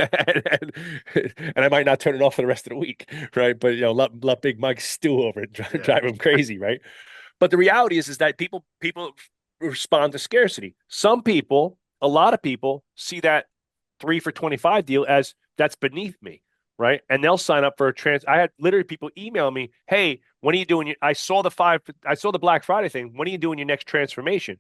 And I might not turn it off for the rest of the week. Right. But let Big Mike stew over it, Yeah, drive him crazy. Right. But the reality is that people respond to scarcity. Some people, a lot of people see that 3 for 25 deal as that's beneath me, right? And they'll sign up for a trans. I had literally people email me, "Hey, when are you doing your? I saw the Black Friday thing. When are you doing your next transformation?"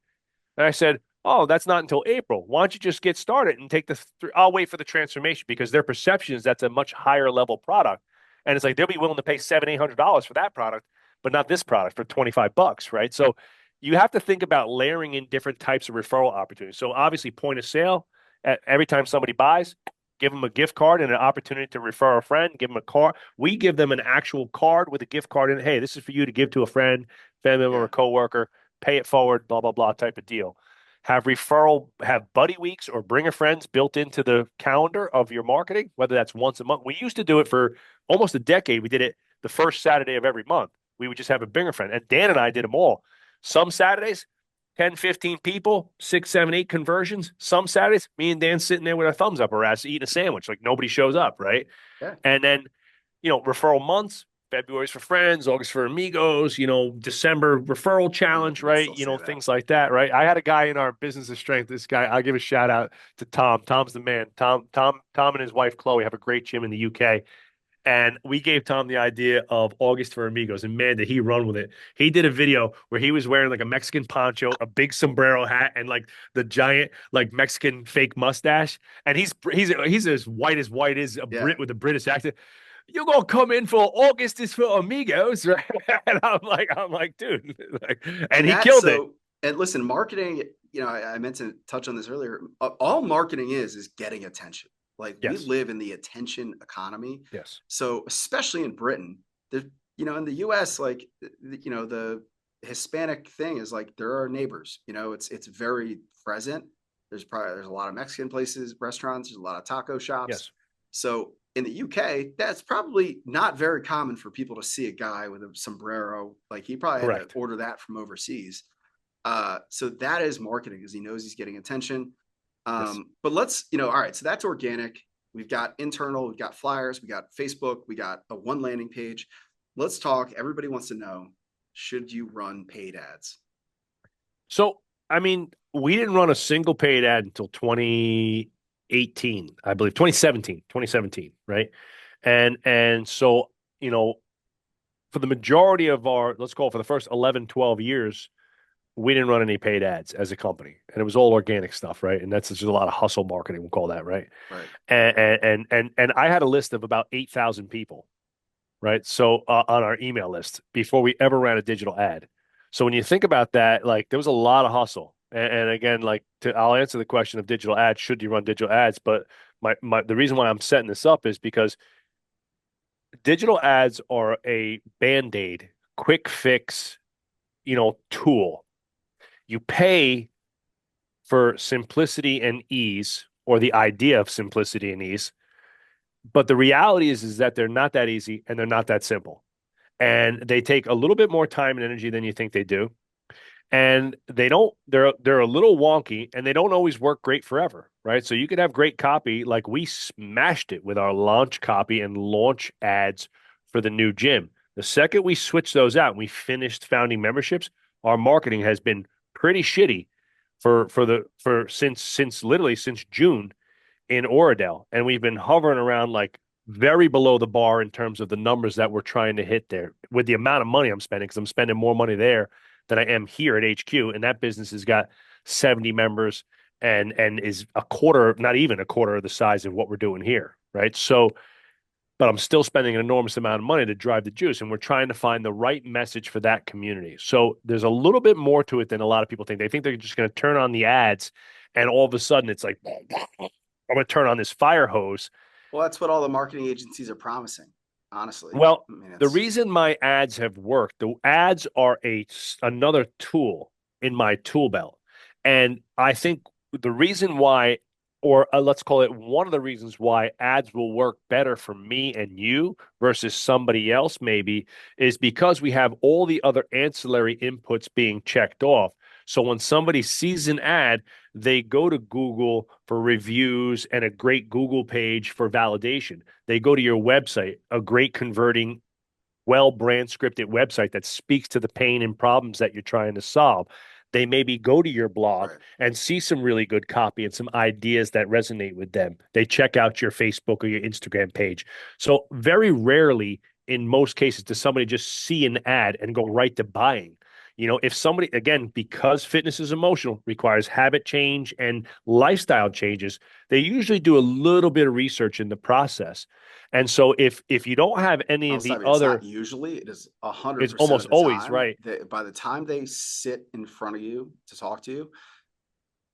And I said, "Oh, that's not until April. Why don't you just get started and take the? I'll wait for the transformation because their perception is that's a much higher level product, and it's like they'll be willing to pay $700-800 for that product, but not this product for $25, right? So you have to think about layering in different types of referral opportunities. So obviously, point of sale. Every time somebody buys, give them a gift card and an opportunity to refer a friend. Give them a card. We give them an actual card with a gift card in it. Hey, this is for you to give to a friend, family member, yeah, or coworker. Pay it forward, blah, blah, blah type of deal. Have buddy weeks or bring a friends built into the calendar of your marketing, whether that's once a month. We used to do it for almost a decade. We did it the first Saturday of every month. We would just have a bring a friend. And Dan and I did them all. Some Saturdays, 10, 15 people, 6, 7, 8 conversions. Some Saturdays, me and Dan sitting there with our thumbs up our ass eating a sandwich, like nobody shows up, right? yeah. And then referral months, February's for friends, August for amigos, December referral I know challenge, people right? still say that. Things like that, right? I had a guy in our business of strength. This guy, I'll give a shout out to Tom. Tom's the man. Tom and his wife Chloe have a great gym in the UK. And we gave Tom the idea of August for Amigos, and man, did he run with it. He did a video where he was wearing like a Mexican poncho, a big sombrero hat, and like the giant like Mexican fake mustache. And he's as white as a Yeah, Brit with a British accent. You're gonna come in for August is for Amigos, right? And I'm like, dude, like, and and he that's killed it. so. And listen, marketing. I meant to touch on this earlier. All marketing is getting attention. Like we Yes, live in the attention economy. yes, So especially in Britain, in the U.S., like the Hispanic thing is like there are neighbors. It's very present. There's a lot of Mexican places, restaurants. There's a lot of taco shops. Yes, So in the UK, that's probably not very common for people to see a guy with a sombrero. Like he probably had to correct. order that from overseas. So that is marketing because he knows he's getting attention. Yes. But all right. So that's organic. We've got internal. We've got flyers. We got Facebook. We got a one landing page. Let's talk. Everybody wants to know: should you run paid ads? So, I mean, we didn't run a single paid ad until 2018, I believe, 2017, right? And so, you know, for the majority of our, let's call it for the first 11, 12 years, we didn't run any paid ads as a company. And it was all organic stuff, right? And that's just a lot of hustle marketing, we'll call that, right? Right. And I had a list of about 8,000 people, right? So on our email list before we ever ran a digital ad. So when you think about that, like there was a lot of hustle. And again, I'll answer the question of digital ads. Should you run digital ads? But the reason why I'm setting this up is because digital ads are a band-aid, quick fix, tool. You pay for simplicity and ease, or the idea of simplicity and ease. But the reality is that they're not that easy and they're not that simple. And they take a little bit more time and energy than you think they do. And they're a little wonky and they don't always work great forever, right? So you could have great copy, like we smashed it with our launch copy and launch ads for the new gym. The second we switched those out and we finished founding memberships, our marketing has been pretty shitty for since literally since June in Oradell, and we've been hovering around like very below the bar in terms of the numbers that we're trying to hit there with the amount of money I'm spending, because I'm spending more money there than I am here at HQ, and that business has got 70 members and is a quarter, not even a quarter of the size of what we're doing here, right? So, but I'm still spending an enormous amount of money to drive the juice, and we're trying to find the right message for that community. So there's a little bit more to it than a lot of people think. They think they're just going to turn on the ads, and all of a sudden it's like I'm going to turn on this fire hose. Well, that's what all the marketing agencies are promising. Honestly, Well, I mean, the it's reason my ads have worked, the ads are another tool in my tool belt. And I think the reason why, or let's call it one of the reasons why ads will work better for me and you versus somebody else, maybe, is because we have all the other ancillary inputs being checked off. So when somebody sees an ad, they go to Google for reviews and a great Google page for validation. They go to your website, a great converting, well brand scripted website that speaks to the pain and problems that you're trying to solve. They maybe go to your blog right. and see some really good copy and some ideas that resonate with them. They check out your Facebook or your Instagram page. So, very rarely, in most cases, does somebody just see an ad and go right to buying. If somebody, again, because fitness is emotional, requires habit change and lifestyle changes, they usually do a little bit of research in the process. And so if you don't have any I'll of the stop you. It's not other, usually. It is a hundred it's percent almost of the always time right. that by the time they sit in front of you to talk to you,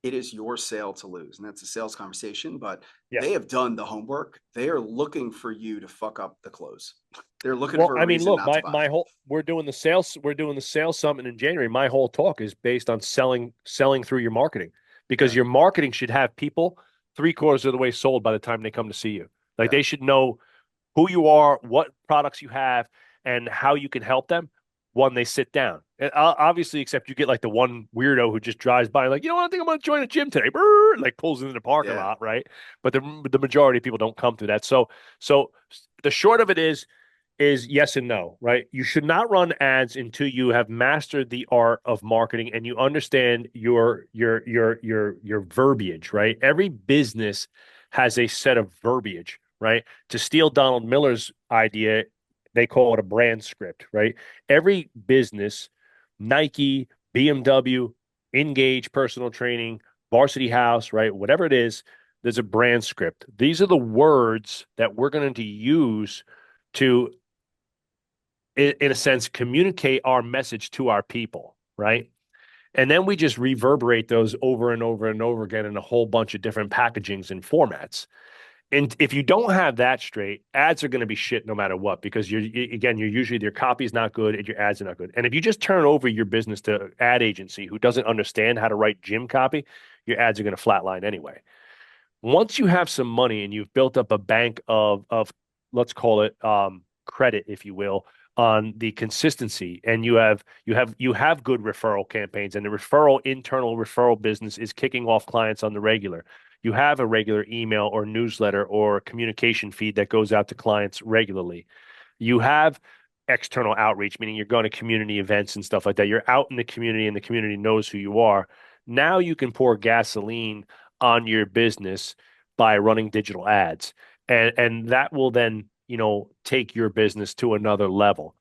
it is your sale to lose, and that's a sales conversation. But they Yes. have done the homework. They are looking for you to fuck up the close. They're looking Well, for a I mean, reason look, not to buy. my whole we're doing the sales summit in January. My whole talk is based on selling through your marketing, because Yeah, your marketing should have people three-quarters of the way sold by the time they come to see you. Like yeah, they should know who you are, what products you have, and how you can help them when they sit down. And obviously, except you get like the one weirdo who just drives by, like, I think I'm going to join a gym today, brrr, like pulls into the parking yeah. lot, right? But the majority of people don't come through that. So the short of it is yes and no, right? You should not run ads until you have mastered the art of marketing and you understand your verbiage, right? Every business has a set of verbiage, right? To steal Donald Miller's idea, they call it a brand script, right? Every business, Nike, BMW, Engage Personal Training, Varsity House, right? Whatever it is, there's a brand script. These are the words that we're going to use to, in a sense, communicate our message to our people, right? And then we just reverberate those over and over and over again in a whole bunch of different packagings and formats. And if you don't have that straight, ads are going to be shit no matter what, because again, you're usually your copy's not good and your ads are not good. And if you just turn over your business to ad agency who doesn't understand how to write gym copy, your ads are going to flatline anyway. Once you have some money and you've built up a bank of let's call it credit, if you will, on the consistency, and you have good referral campaigns, and the referral internal referral business is kicking off clients on the regular. You have a regular email or newsletter or communication feed that goes out to clients regularly. You have external outreach, meaning you're going to community events and stuff like that. You're out in the community and the community knows who you are. Now you can pour gasoline on your business by running digital ads. And that will then, take your business to another level.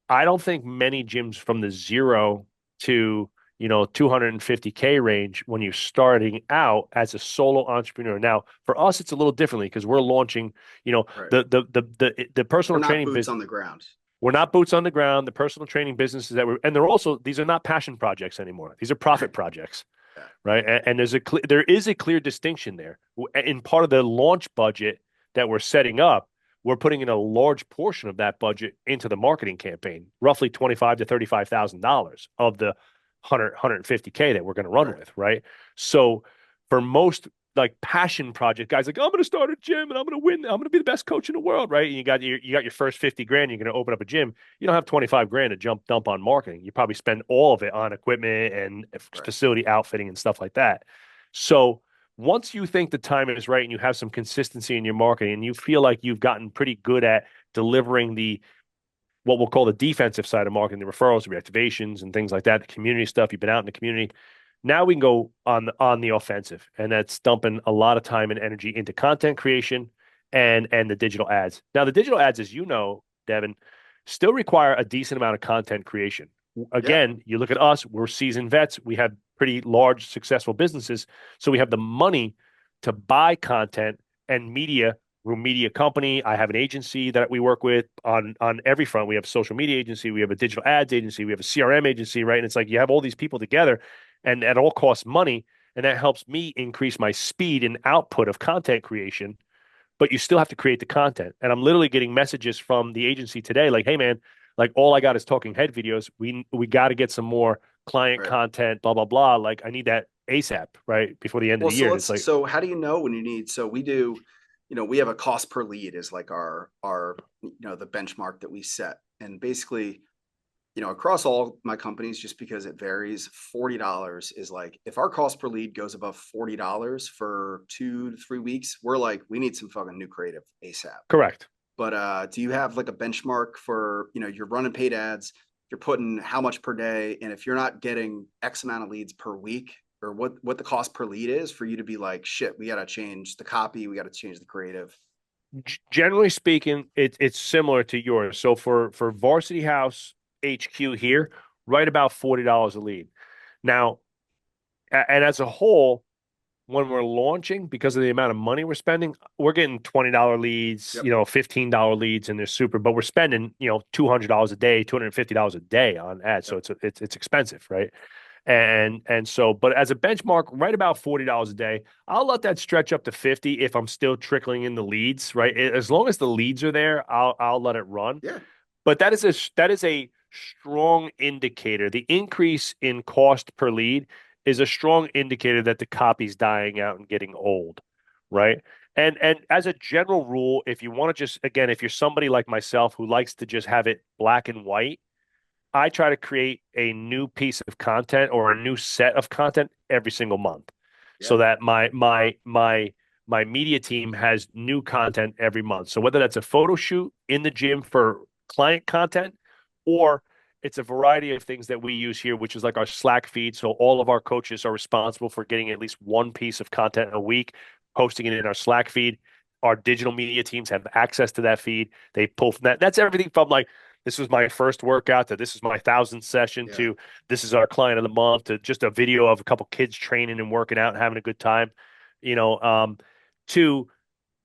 I don't think many gyms from the 0 to 250K range when you're starting out as a solo entrepreneur. Now, for us, it's a little differently because we're launching, Right. the We're personal not training boots business. on the ground. We're not boots on the ground. The personal training businesses and they're also, these are not passion projects anymore. These are profit Right. projects, Yeah. right? And there is a clear distinction there. In part of the launch budget that we're setting up, we're putting in a large portion of that budget into the marketing campaign, roughly 25 to $35,000 of the 150K that we're going to run Right. with, right? So for most like passion project guys, like I'm going to start a gym and I'm going to win. I'm going to be the best coach in the world, right? And you got your first 50 grand. You're going to open up a gym. You don't have 25 grand to dump on marketing. You probably spend all of it on equipment and Right. facility outfitting and stuff like that. So once you think the time is right and you have some consistency in your marketing and you feel like you've gotten pretty good at delivering the what we'll call the defensive side of marketing, the referrals, the reactivations, and things like that, the community stuff. You've been out in the community. Now we can go on the offensive, and that's dumping a lot of time and energy into content creation and the digital ads. Now, the digital ads, as you know, Devin, still require a decent amount of content creation. Yeah. Again, you look at us, we're seasoned vets. We have pretty large, successful businesses. So we have the money to buy content and media. We're a media company. I have an agency that we work with on every front. We have a social media agency, we have a digital ads agency, we have a CRM agency, right? And it's like you have all these people together, and that all costs money, and that helps me increase my speed and output of content creation. But you still have to create the content. And I'm literally getting messages from the agency today, like, "Hey, man, like all I got is talking head videos. We got to get some more client Right. content, blah blah blah. Like I need that ASAP, right before the end of Well, the year." so And it's let's like, so how do you know when you need so we do, we have a cost per lead is like our the benchmark that we set. And basically, across all my companies, just because it varies, $40 is like if our cost per lead goes above $40 for 2 to 3 weeks, we're like, we need some fucking new creative ASAP. correct. But do you have like a benchmark for, you're running paid ads, you're putting how much per day, and if you're not getting X amount of leads per week, or what the cost per lead is for you to be like, shit, we got to change the copy, we got to change the creative. Generally speaking, it's similar to yours. So for Varsity House HQ here, right about $40 a lead. Now, and as a whole, when we're launching, because of the amount of money we're spending, we're getting $20 leads, Yep. $15 leads, and they're super, but we're spending, $200 a day, $250 a day on ads. So Yep. it's expensive, right? And so, but as a benchmark, right about $40 a day. I'll let that stretch up to 50 if I'm still trickling in the leads, right? As long as the leads are there, I'll let it run. Yeah. But that is a strong indicator. The increase in cost per lead is a strong indicator that the copy's dying out and getting old, right? And as a general rule, if you want to just again, if you're somebody like myself who likes to just have it black and white, I try to create a new piece of content or a new set of content every single month Yeah. so that my media team has new content every month. So whether that's a photo shoot in the gym for client content or it's a variety of things that we use here, which is like our Slack feed. So all of our coaches are responsible for getting at least one piece of content a week, posting it in our Slack feed. Our digital media teams have access to that feed. They pull from that. That's everything from like this was my first workout to this is my 1,000th session Yeah. to this is our client of the month to just a video of a couple kids training and working out and having a good time, you know, to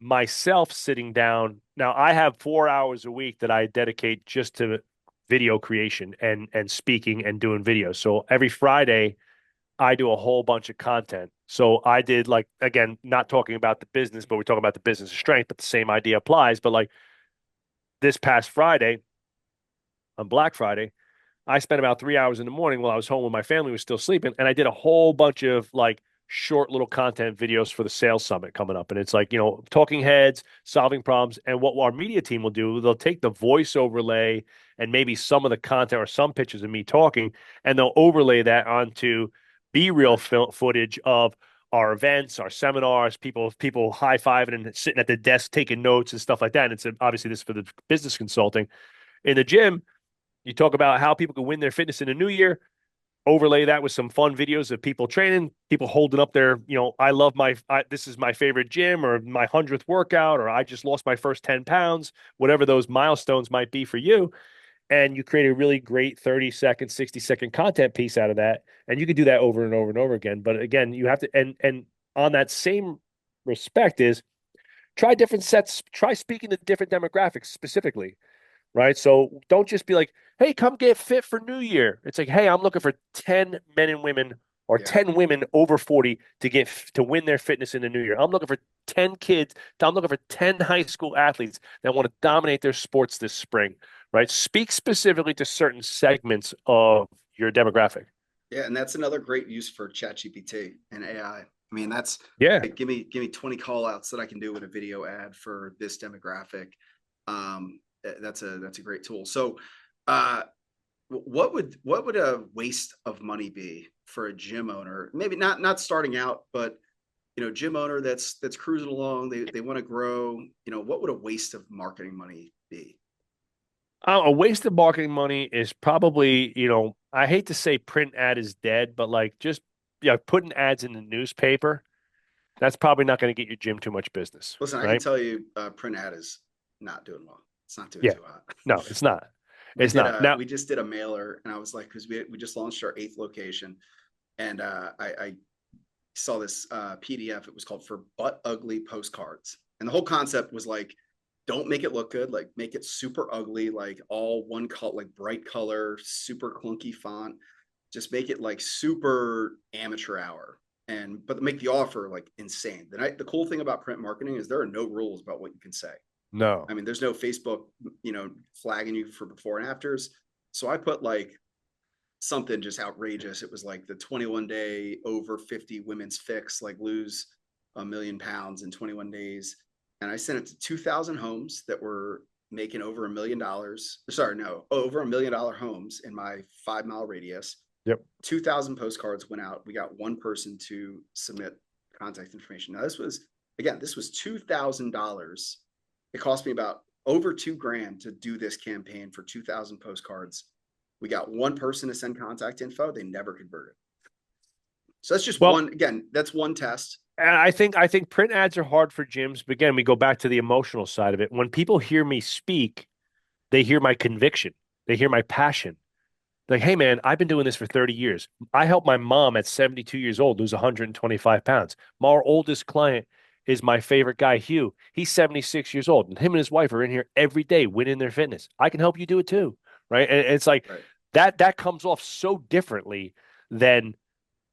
myself sitting down. Now I have 4 hours a week that I dedicate just to video creation and speaking and doing videos. So every Friday I do a whole bunch of content. So I did like, again, not talking about the business, but we're talking about the business of strength, but the same idea applies. But like this past Friday, on Black Friday, I spent about 3 hours in the morning while I was home when my family was still sleeping, and I did a whole bunch of like short little content videos for the sales summit coming up. And it's like, talking heads, solving problems. And what our media team will do, they'll take the voice overlay and maybe some of the content or some pictures of me talking, and they'll overlay that onto B-reel Right. footage of our events, our seminars, people high-fiving and sitting at the desk taking notes and stuff like that. And it's obviously this is for the business consulting. In the gym, you talk about how people can win their fitness in the new year, overlay that with some fun videos of people training, people holding up their, this is my favorite gym or my 100th workout, or I just lost my first 10 pounds, whatever those milestones might be for you. And you create a really great 30-second, 60-second content piece out of that. And you can do that over and over and over again. But again, you have to, and on that same respect is try different sets, try speaking to different demographics specifically, right? So don't just be like, hey, come get fit for New Year. It's like, hey, I'm looking for 10 men and women or Yeah. 10 women over 40 to win their fitness in the new year. I'm looking for 10 kids. I'm looking for 10 high school athletes that want to dominate their sports this spring, right? Speak specifically to certain segments of your demographic. Yeah, and that's another great use for ChatGPT and AI. I mean, that's Yeah. like give me 20 call outs that I can do with a video ad for this demographic. That's a great tool. So uh what would a waste of money be for a gym owner? Maybe not starting out, but gym owner that's cruising along, they want to grow, what would a waste of marketing money be? A waste of marketing money is probably, I hate to say print ad is dead, but like just putting ads in the newspaper, that's probably not going to get your gym too much business, Listen, I can right? tell you print ad is not doing well. It's not doing Yeah. too hot. No, it's not. we It's did not. a Now, we just did a mailer, and I was like, because we just launched our eighth location, and I saw this PDF. It was called "For Butt Ugly Postcards," and the whole concept was like, don't make it look good, like make it super ugly, like all one color, like bright color, super clunky font. Just make it like super amateur hour, and but make the offer like insane. The cool thing about print marketing is there are no rules about what you can say. no. I mean, there's no Facebook, flagging you for before and afters. So I put like something just outrageous. It was like the 21 day over 50 women's fix, like lose 1,000,000 pounds in 21 days. And I sent it to 2,000 homes that were making over $1 million. Sorry, no, over $1 million homes in my 5 mile radius. Yep. 2,000 postcards went out. We got one person to submit contact information. Now, this was $2,000. It cost me about over 2 grand to do this campaign for 2,000 postcards. We got one person to send contact info. They never converted. So that's just Well, one. Again, that's one test. and I think print ads are hard for gyms, but again, we go back to the emotional side of it. When people hear me speak, they hear my conviction. They hear my passion. Like, hey man, I've been doing this for 30 years. I helped my mom at 72 years old lose 125 pounds. Our oldest client is my favorite guy, Hugh. He's 76 years old, and him and his wife are in here every day winning their fitness. I can help you do it too, right? And it's like Right. that comes off so differently than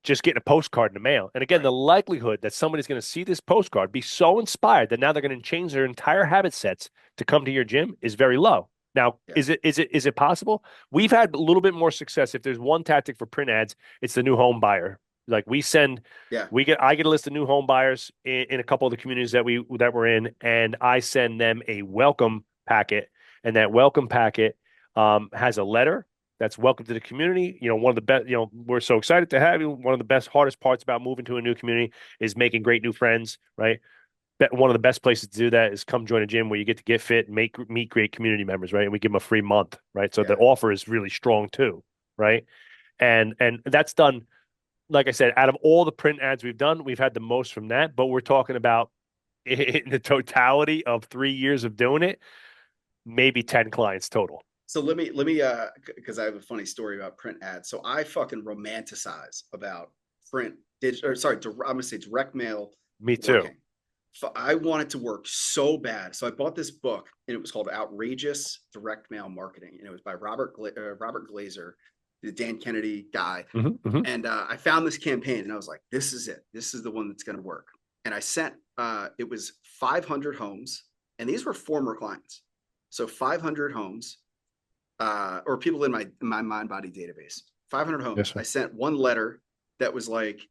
just getting a postcard in the mail. And again, Right. the likelihood that somebody's going to see this postcard, be so inspired that now they're going to change their entire habit sets to come to your gym is very low. Now, Yeah. is it possible? We've had a little bit more success. If there's one tactic for print ads, it's the new home buyer. Like Yeah. I get a list of new home buyers in a couple of the communities that we're in, and I send them a welcome packet, and that welcome packet has a letter that's welcome to the community. One of the best, we're so excited to have you. One of the best, hardest parts about moving to a new community is making great new friends, right? One of the best places to do that is come join a gym where you get fit and meet great community members, right? And we give them a free month, right? So the Yeah. offer is really strong too, right? And that's done, like I said, out of all the print ads we've done, we've had the most from that. But we're talking about in the totality of 3 years of doing it, maybe 10 clients total. So let me because I have a funny story about print ads. So I fucking romanticize about print digital, or sorry, I'm gonna say direct mail Me too. working. I wanted to work so bad. So I bought this book, and it was called Outrageous Direct Mail Marketing. And it was by Robert Glazer. the Dan Kennedy guy. Hmm. Hmm. And I found this campaign and I was like, this is it. This is the one that's going to work. And I sent, it was 500 homes, and these were former clients. So 500 homes, or people in my mind body database, 500 Yes, homes. I sir. sent one letter that was like,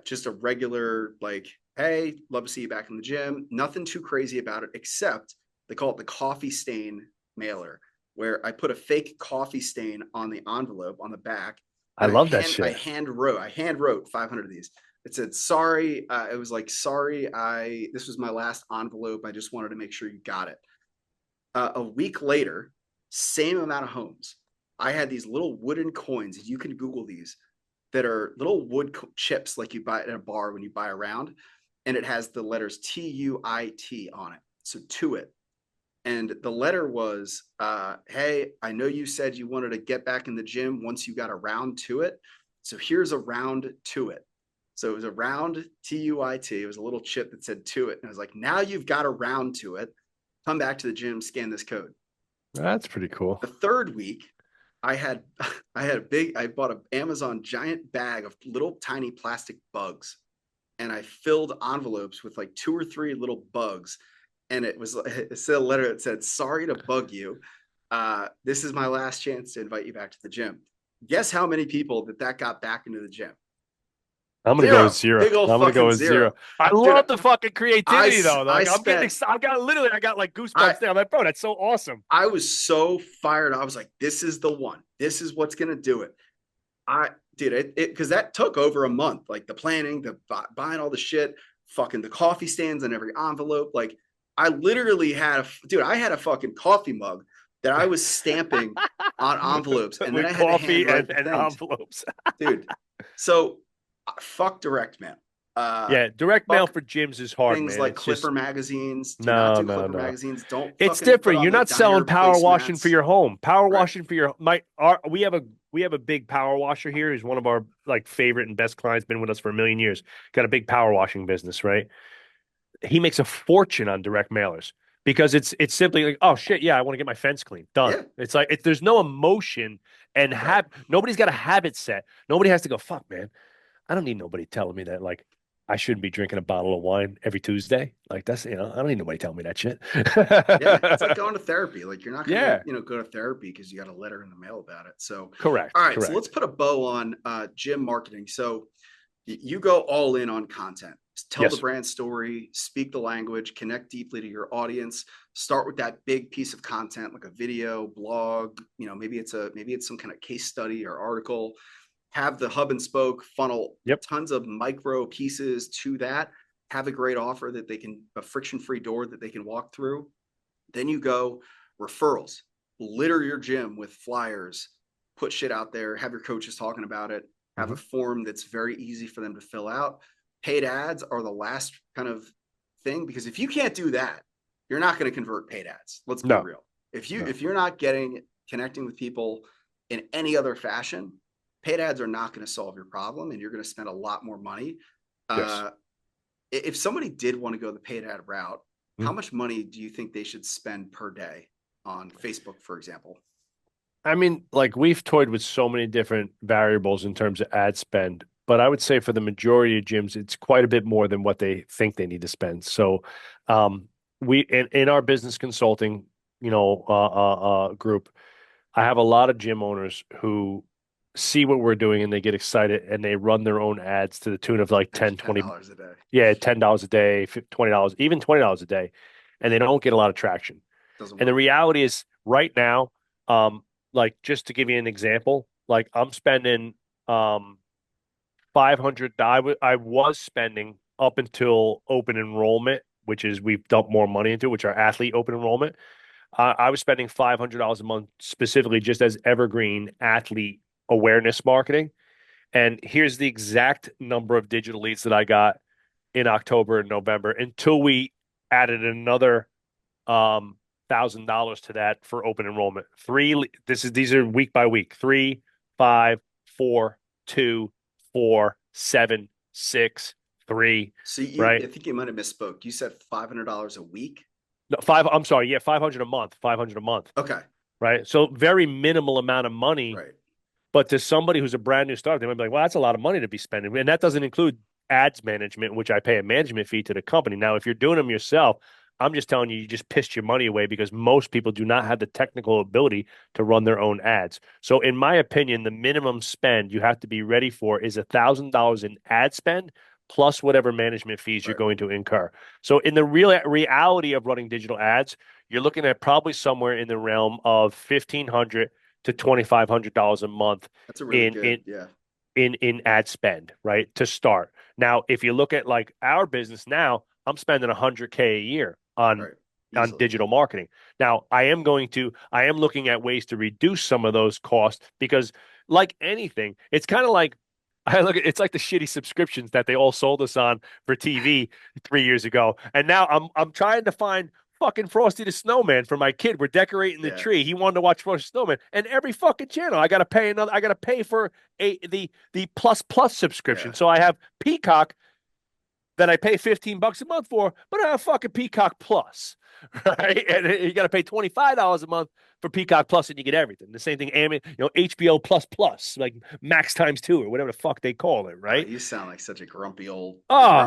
just a regular, like, hey, love to see you back in the gym. Nothing too crazy about it, except they call it the coffee stain mailer, where I put a fake coffee stain on the envelope on the back, I and love that I shit. hand wrote 500 of these. It said, sorry. It was like, sorry, this was my last envelope. I just wanted to make sure you got it. A week later, same amount of homes. I had these little wooden coins. You can Google these, that are little wood chips like you buy at a bar when you buy a round, and it has the letters TUIT on it. So to it. And the letter was, hey, I know you said you wanted to get back in the gym once you got around to it. So here's a round to it. So it was a round TUIT. It was a little chip that said to it. And I was like, now you've got around to it. Come back to the gym, scan this code. That's pretty cool. The third week, I had I bought an Amazon giant bag of little tiny plastic bugs, and I filled envelopes with like two or three little bugs, and it said a letter that said, sorry to bug you. This is my last chance to invite you back to the gym. Guess how many people that got back into the gym? I'm gonna go with Zero. zero. Big old I'm gonna go fucking with zero. zero. I Dude, love the fucking creativity though. I Like I'm getting spent excited. I got like I goosebumps there. I'm like, bro, that's so awesome. I was so fired. I was like, this is the one. This is what's gonna do it. I did it because that took over a month. Like the planning, the buying all the shit, fucking the coffee stands on every envelope. Like I literally had I had a fucking coffee mug that I was stamping on envelopes, and then With I had to coffee hand write the and things, envelopes. dude. So fuck direct mail. Yeah, direct mail Fuck for gyms is hard, things man. like It's just Clipper magazines. Do not no, do no, Clipper no. magazines. Don't It's fucking put different. on You're the not selling diner power washing for placemats. your home. Power Right. washing for your we have a big power washer here. He's one of our like favorite and best clients, been with us for a million years. Got a big power washing business, right? He makes a fortune on direct mailers because it's simply like, oh shit, yeah, I want to get my fence clean. Done. Yeah. It's like there's no emotion and Right. have nobody's got a habit set. Nobody has to go, fuck, man. I don't need nobody telling me that like I shouldn't be drinking a bottle of wine every Tuesday. Like that's I don't need nobody telling me that shit. Yeah, it's like going to therapy. Like you're not gonna, Yeah, go to therapy because you got a letter in the mail about it. So, all correct, right, so let's correct. put a bow on gym marketing. So you go all in on content. Tell the Yes. brand story, speak the language, connect deeply to your audience. Start with that big piece of content like a video, blog. Maybe it's some kind of case study or article. Have the hub and spoke funnel Yep. tons of micro pieces to that. Have a great offer a friction free door that they can walk through. Then you go referrals, litter your gym with flyers, put shit out there, have your coaches talking about it, have a Hmm. form that's very easy for them to fill out. Paid ads are the last kind of thing, because if you can't do that, you're not going to convert paid ads. Let's be No, real. no. If you're not connecting with people in any other fashion, paid ads are not going to solve your problem, and you're going to spend a lot more money. Yes. Uh, if somebody did want to go the paid ad route, how Mhm. much money do you think they should spend per day on Facebook, for example? I mean, like we've toyed with so many different variables in terms of ad spend, but I would say for the majority of gyms, it's quite a bit more than what they think they need to spend. So, we in our business consulting, group, I have a lot of gym owners who see what we're doing and they get excited and they run their own ads to the tune of like 10, Ten 20, dollars a day yeah, $10 a day, $20, even $20 a day, and they don't get a lot of traction. doesn't And the work. reality is right now, like just to give you an example, like I'm spending 500 I was spending up until open enrollment, which is we've dumped more money into, which are athlete open enrollment. I was spending $500 a month specifically just as evergreen athlete awareness marketing. And here's the exact number of digital leads that I got in October and November until we added another $1,000 to that for open enrollment. These are week by week. 3, 5, 4, 2, 4, 7, 6, 3. So Right? I think you might have misspoke. You said $500 a week. No, five. I'm sorry. Yeah, 500 a month. 500 a month. Okay, Right. So very minimal amount of money right. But to somebody who's a brand new starter, they might be like, well, that's a lot of money to be spending. And that doesn't include ads management, which I pay a management fee to the company. Now, if you're doing them yourself, I'm just telling you, you just pissed your money away because most people do not have the technical ability to run their own ads. So, in my opinion, the minimum spend you have to be ready for is $1,000 in ad spend plus whatever management fees you're Right. going to incur. So, in the real reality of running digital ads, you're looking at probably somewhere in the realm of 1,500 to $2,500 a month That's a really in good, in yeah. in ad spend, right? To start. Now, if you look at like our business now, I'm spending 100K a year Right. on Easily. digital marketing. Now, I am looking at ways to reduce some of those costs because like anything, it's kind of like it's like the shitty subscriptions that they all sold us on for TV 3 years ago. And now I'm trying to find fucking Frosty the Snowman for my kid. We're decorating the Yeah. tree. He wanted to watch Frosty the Snowman. And every fucking channel, I gotta pay for the plus subscription. Yeah. So I have Peacock that I pay $15 a month for, but I have fucking Peacock Plus, right? And you got to pay $25 a month for Peacock Plus, and you get everything. The same thing, HBO Plus, like Max times two or whatever the fuck they call it, right? You sound like such a Oh, grumpy old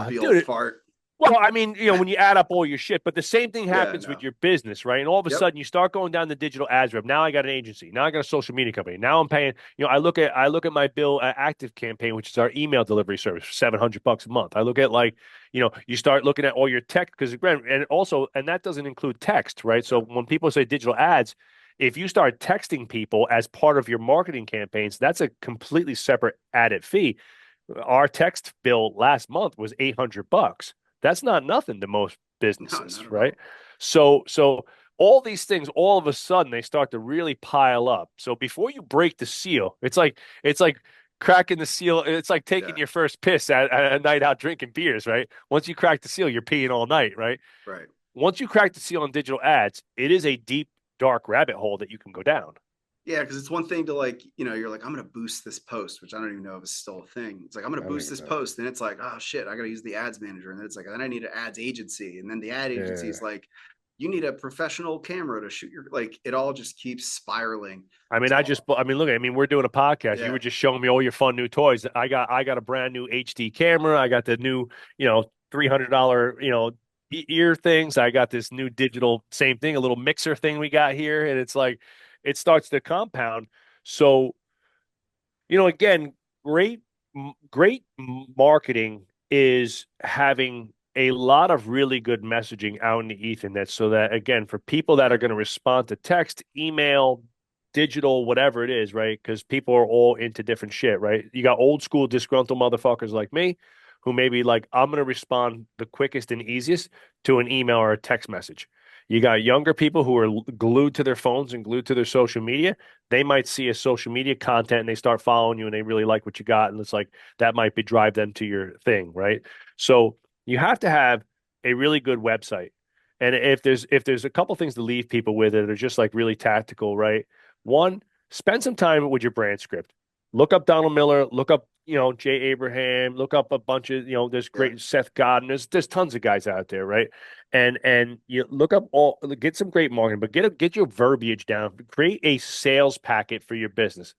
dude, fart. well, I mean, when you add up all your shit, but the same thing Yeah, happens no. with your business, right? And all of a Yep. sudden you start going down the digital ads road. Now I got an agency. Now I got a social media company. Now I'm paying, I look at my bill at Active Campaign, which is our email delivery service, for $700 a month. I look at like, you start looking at all your tech because again, and that doesn't include text, right? So No. when people say digital ads, if you start texting people as part of your marketing campaigns, that's a completely separate added fee. Our text bill last month was $800. That's not nothing to most No, not businesses, at right? all. So all these things, all of a sudden, they start to really pile up. So before you break the seal, it's like cracking the seal. It's like taking Yeah. your first piss at a night out drinking beers, right? Once you crack the seal, you're peeing all night, right? Right. Once you crack the seal on digital ads, it is a deep, dark rabbit hole that you can go down. Yeah, because it's one thing to like, you're like, I'm gonna boost this post, which I don't even know if it's still a thing. It's like I'm gonna I don't boost even this know. post, and it's like, oh shit, I gotta use the ads manager, and then it's like, then I need an ads agency, and then the ad agency is Yeah. like, you need a professional camera to shoot your like. It all just keeps spiraling. I mean, So look, I mean, we're doing a podcast. You yeah, were just showing me all your fun new toys. I got a brand new HD camera. I got the new, $300, ear things. I got this new digital, same thing, a little mixer thing we got here. And it's like, it starts to compound. So, again, great marketing is having a lot of really good messaging out in the Ethernet so that again for people that are going to respond to text, email, digital, whatever it is, right? Because people are all into different shit, right? You got old school disgruntled motherfuckers like me who maybe like I'm going to respond the quickest and easiest to an email or a text message. You got younger people who are glued to their phones and glued to their social media. They might see a social media content and they start following you and they really like what you got. And it's like that might be drive them to your thing, right? So you have to have a really good website. And if there's a couple things to leave people with that are just like really tactical, right? One, spend some time with your brand script. Look up Donald Miller, look up, Jay Abraham, look up a bunch of, there's yeah, great Seth Godin, there's tons of guys out there, right? And you look up get some great marketing, but get your verbiage down. Create a sales packet for your business.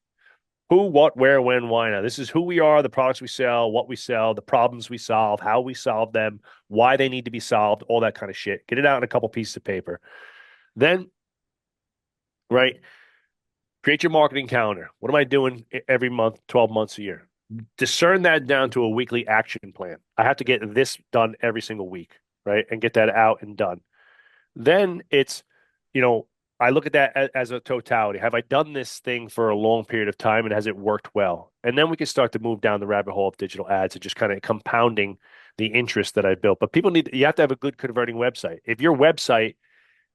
Who, what, where, when, why. Now, this is who we are, the products we sell, what we sell, the problems we solve, how we solve them, why they need to be solved, all that kind of shit. Get it out in a couple pieces of paper. Then, right, create your marketing calendar. What am I doing every month, 12 months a year? Discern that down to a weekly action plan. I have to get this done every single week, right? And get that out and done. Then it's, you know, I look at that as a totality. Have I done this thing for a long period of time and has it worked well? And then we can start to move down the rabbit hole of digital ads and just kind of compounding the interest that I built. But you have to have a good converting website. If your website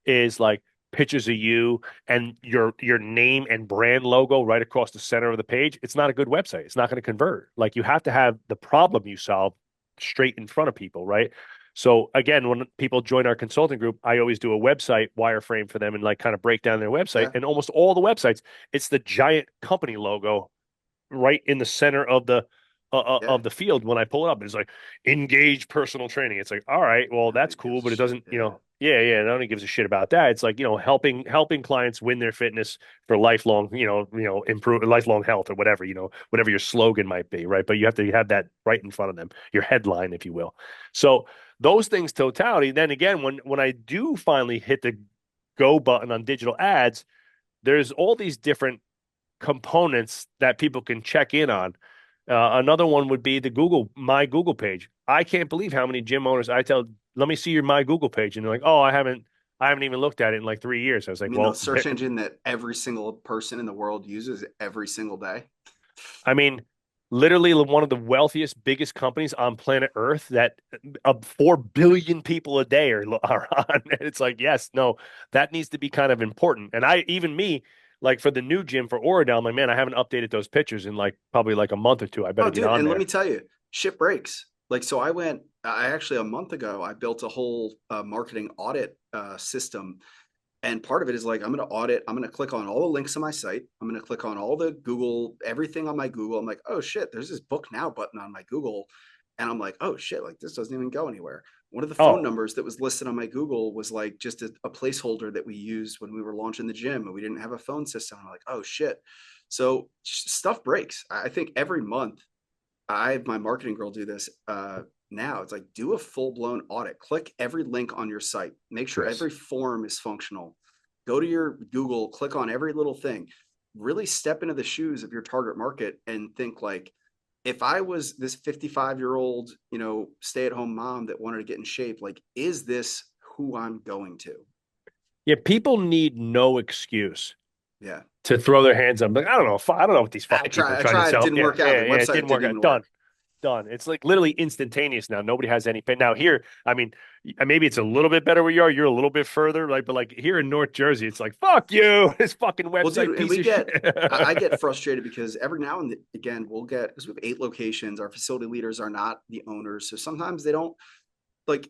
is like pictures of you and your name and brand logo right across the center of the page, it's not a good website. It's not going to convert. Like you have to have the problem you solve straight in front of people, right? So again, when people join our consulting group, I always do a website wireframe for them and like kind of break down their website. yeah, And almost all the websites, it's the giant company logo right in the center of Yeah. of the field when I pull it up. It's like engage personal training. It's like, all right, well, that's Nobody cool, gives a but it shit. doesn't, Yeah. yeah, no one gives a shit about that. It's like, helping clients win their fitness for lifelong, improve lifelong health or whatever, whatever your slogan might be, right? But you have to have that right in front of them, your headline, if you will. So those things totality. Then again, when I do finally hit the go button on digital ads, there's all these different components that people can check in on. Another one would be the my Google page. I can't believe how many gym owners I tell, let me see your my Google page, and they're like, oh, I haven't even looked at it in like 3 years. I was I like, mean, the well, search engine that every single person in the world uses every single day. I mean, literally one of the wealthiest, biggest companies on planet Earth that 4 billion people a day are on. And it's like, yes, no, that needs to be kind of important. And even me, like for the new gym for Oradell, I'm like, man, I haven't updated those pictures in like probably like a month or two. I Oh, better get dude, on and let me there. tell you, shit breaks. Like, so I actually a month ago, I built a whole marketing audit system. And part of it is like, I'm going to click on all the links on my site. I'm going to click on all the Google, everything on my Google. I'm like, oh shit, there's this book now button on my Google. And I'm like, oh shit, like this doesn't even go anywhere. One of the phone Oh, numbers that was listed on my Google was like just a placeholder that we used when we were launching the gym and we didn't have a phone system. I'm like, oh shit. So stuff breaks. I think every month I have my marketing girl do this now. It's like do a full blown audit. Click every link on your site. Make sure Chris. every form is functional. Go to your Google, click on every little thing. Really step into the shoes of your target market and think like, if I was this 55-year-old, stay at home mom that wanted to get in shape, like, is this who I'm going to? Yeah, people need no excuse Yeah. to throw their hands up. Like, I don't know what these I fucking people are tried, I trying to tried, it sell. didn't Yeah, work out. yeah, The yeah. It website didn't didn't work even out. Done. work. Done. It's like literally instantaneous now. Nobody has any pain. Now here, I mean, maybe it's a little bit better where you are. You're a little bit further, like, but like here in North Jersey, it's like fuck you, this fucking Well, website dude, and piece we of shit. get, I get frustrated because every now and again we'll get, because we have 8 locations. Our facility leaders are not the owners, so sometimes they don't like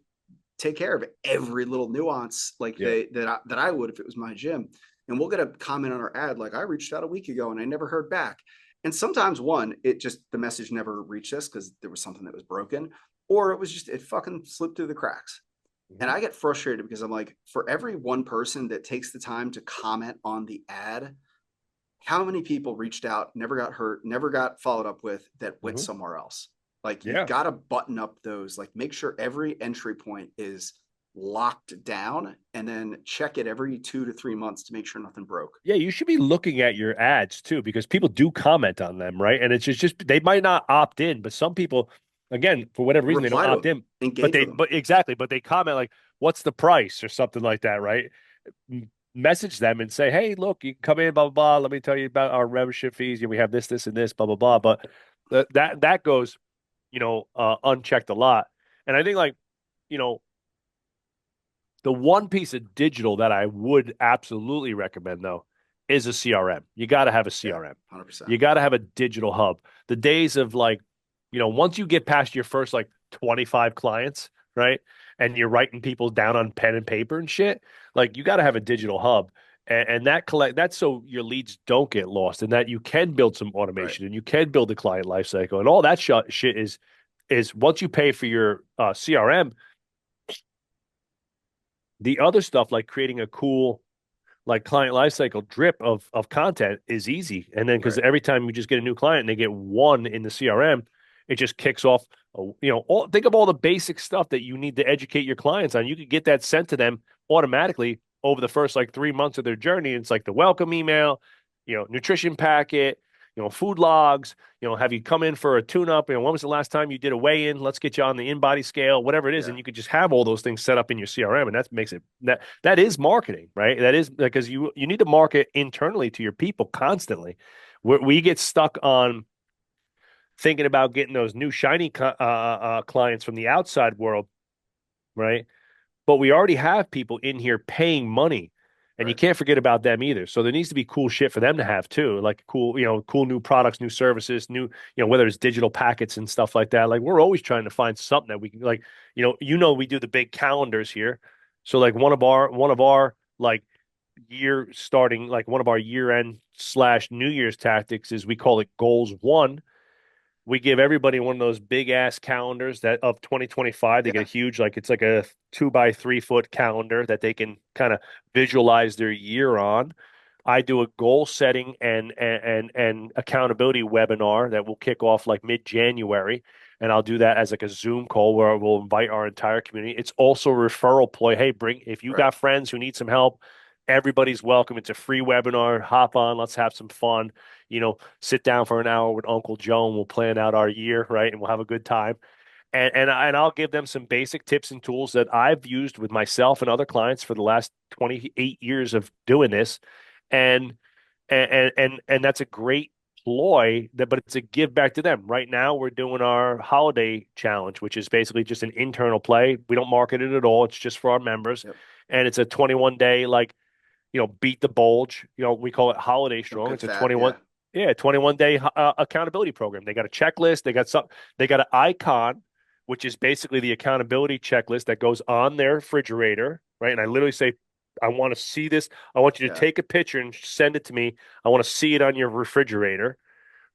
take care of every little nuance like Yeah. that I would if it was my gym. And we'll get a comment on our ad like, I reached out a week ago and I never heard back. And sometimes it just the message never reached us because there was something that was broken, or it was just it fucking slipped through the cracks. And Mhm. I get frustrated because I'm like, for every one person that takes the time to comment on the ad, how many people reached out, never got hurt, never got followed up with that went Mhm. somewhere else? Like, you've Yeah. got to button up those, like, make sure every entry point is locked down and then check it every 2 to 3 months to make sure nothing broke. Yeah, you should be looking at your ads too, because people do comment on them, right? And it's just they might not opt in, but some people, again, for whatever reason, they don't Reply to opt them, in. engage with them. But exactly, but they comment like, "What's the price?" or something like that, right? Message them and say, "Hey, look, you can come in, blah blah blah. Let me tell you about our membership fees. We have this, and this, blah blah blah." But that goes, unchecked a lot. And I think like, you know, the one piece of digital that I would absolutely recommend though is a CRM. You got to have a Yeah, CRM. 100%. You got to have a digital hub. The days of like, once you get past your first like 25 clients, right? And you're writing people down on pen and paper and shit, like you got to have a digital hub. And that's so your leads don't get lost and that you can build some Right. automation and you can build a client lifecycle and all that shit is once you pay for your CRM, the other stuff like creating a cool like client lifecycle drip of content is easy. And then because Right. every time you just get a new client and they get one in the CRM, it just kicks off. Think of all the basic stuff that you need to educate your clients on. You could get that sent to them automatically over the first like 3 months of their journey. It's like the welcome email, nutrition packet, food logs, have you come in for a tune up? When was the last time you did a weigh in? Let's get you on the in body scale, whatever it is. Yeah. And you could just have all those things set up in your CRM. And that makes it that is marketing, right? That is because you need to market internally to your people constantly. We get stuck on thinking about getting those new shiny clients from the outside world, right? But we already have people in here paying money. And you Right. can't forget about them either. So there needs to be cool shit for them to have too, like cool new products, new services, new, whether it's digital packets and stuff like that. Like we're always trying to find something that we can like, we do the big calendars here. So like one of our like year starting, like one of our year end / New Year's tactics is we call it goals one, we give everybody one of those big ass calendars that of 2025. They get a Yeah. huge, like it's like a 2 by 3 foot calendar that they can kind of visualize their year on. I do a goal setting and accountability webinar that will kick off like mid-January, and I'll do that as like a Zoom call where we'll invite our entire community. It's also a referral ploy. Hey, bring if you Right. got friends who need some help, everybody's welcome. It's a free webinar. Hop on, let's have some fun. Sit down for an hour with Uncle Joe and we'll plan out our year, right? And we'll have a good time. And I'll give them some basic tips and tools that I've used with myself and other clients for the last 28 years of doing this. And and that's a great ploy that, but it's a give back to them. Right now we're doing our holiday challenge, which is basically just an internal play. We don't market it at all. It's just for our members. Yep. And it's a 21 day, like, beat the bulge. We call it Holiday No, Strong. good It's a fat. 21, Yeah. yeah, 21 day accountability program. They got a checklist. They got an icon, which is basically the accountability checklist that goes on their refrigerator, right? And I literally say, I want to see this. I want you to Yeah. take a picture and send it to me. I want to see it on your refrigerator,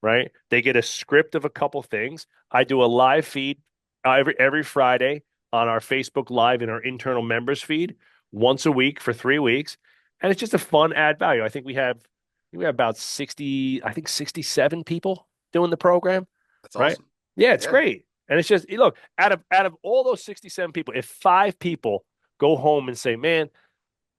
right? They get a script of a couple things. I do a live feed every Friday on our Facebook Live and our internal members feed once a week for 3 weeks, and it's just a fun add value. I think we have about 60, I think 67 people doing the program, That's right? awesome. Yeah, it's Yeah. great. And it's just look, out of all those 67 people, if 5 people go home and say, "Man,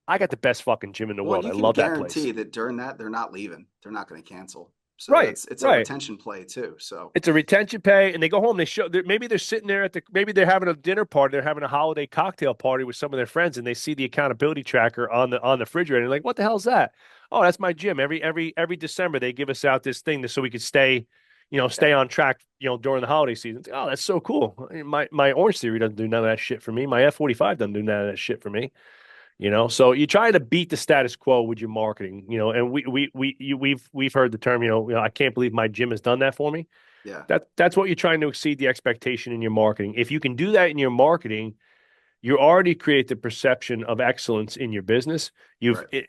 I got the best fucking gym in the Well, and world. you I can love that place." guarantee that during that they're not leaving. They're not going to cancel. So Right, it's a right. retention play too. So It's a retention pay, and they go home. Maybe they're sitting there maybe they're having a dinner party. They're having a holiday cocktail party with some of their friends, and they see the accountability tracker on the refrigerator. And they're like, "What the hell's that?" Oh, that's my gym. Every December they give us out this thing so we could yeah. stay on track. During the holiday season. Oh, that's so cool. My Orange Theory doesn't do none of that shit for me. My F45 doesn't do none of that shit for me. So you try to beat the status quo with your marketing. And we've heard the term. I can't believe my gym has done that for me. Yeah. That's what you're trying to exceed the expectation in your marketing. If you can do that in your marketing, you already create the perception of excellence in your business. Right.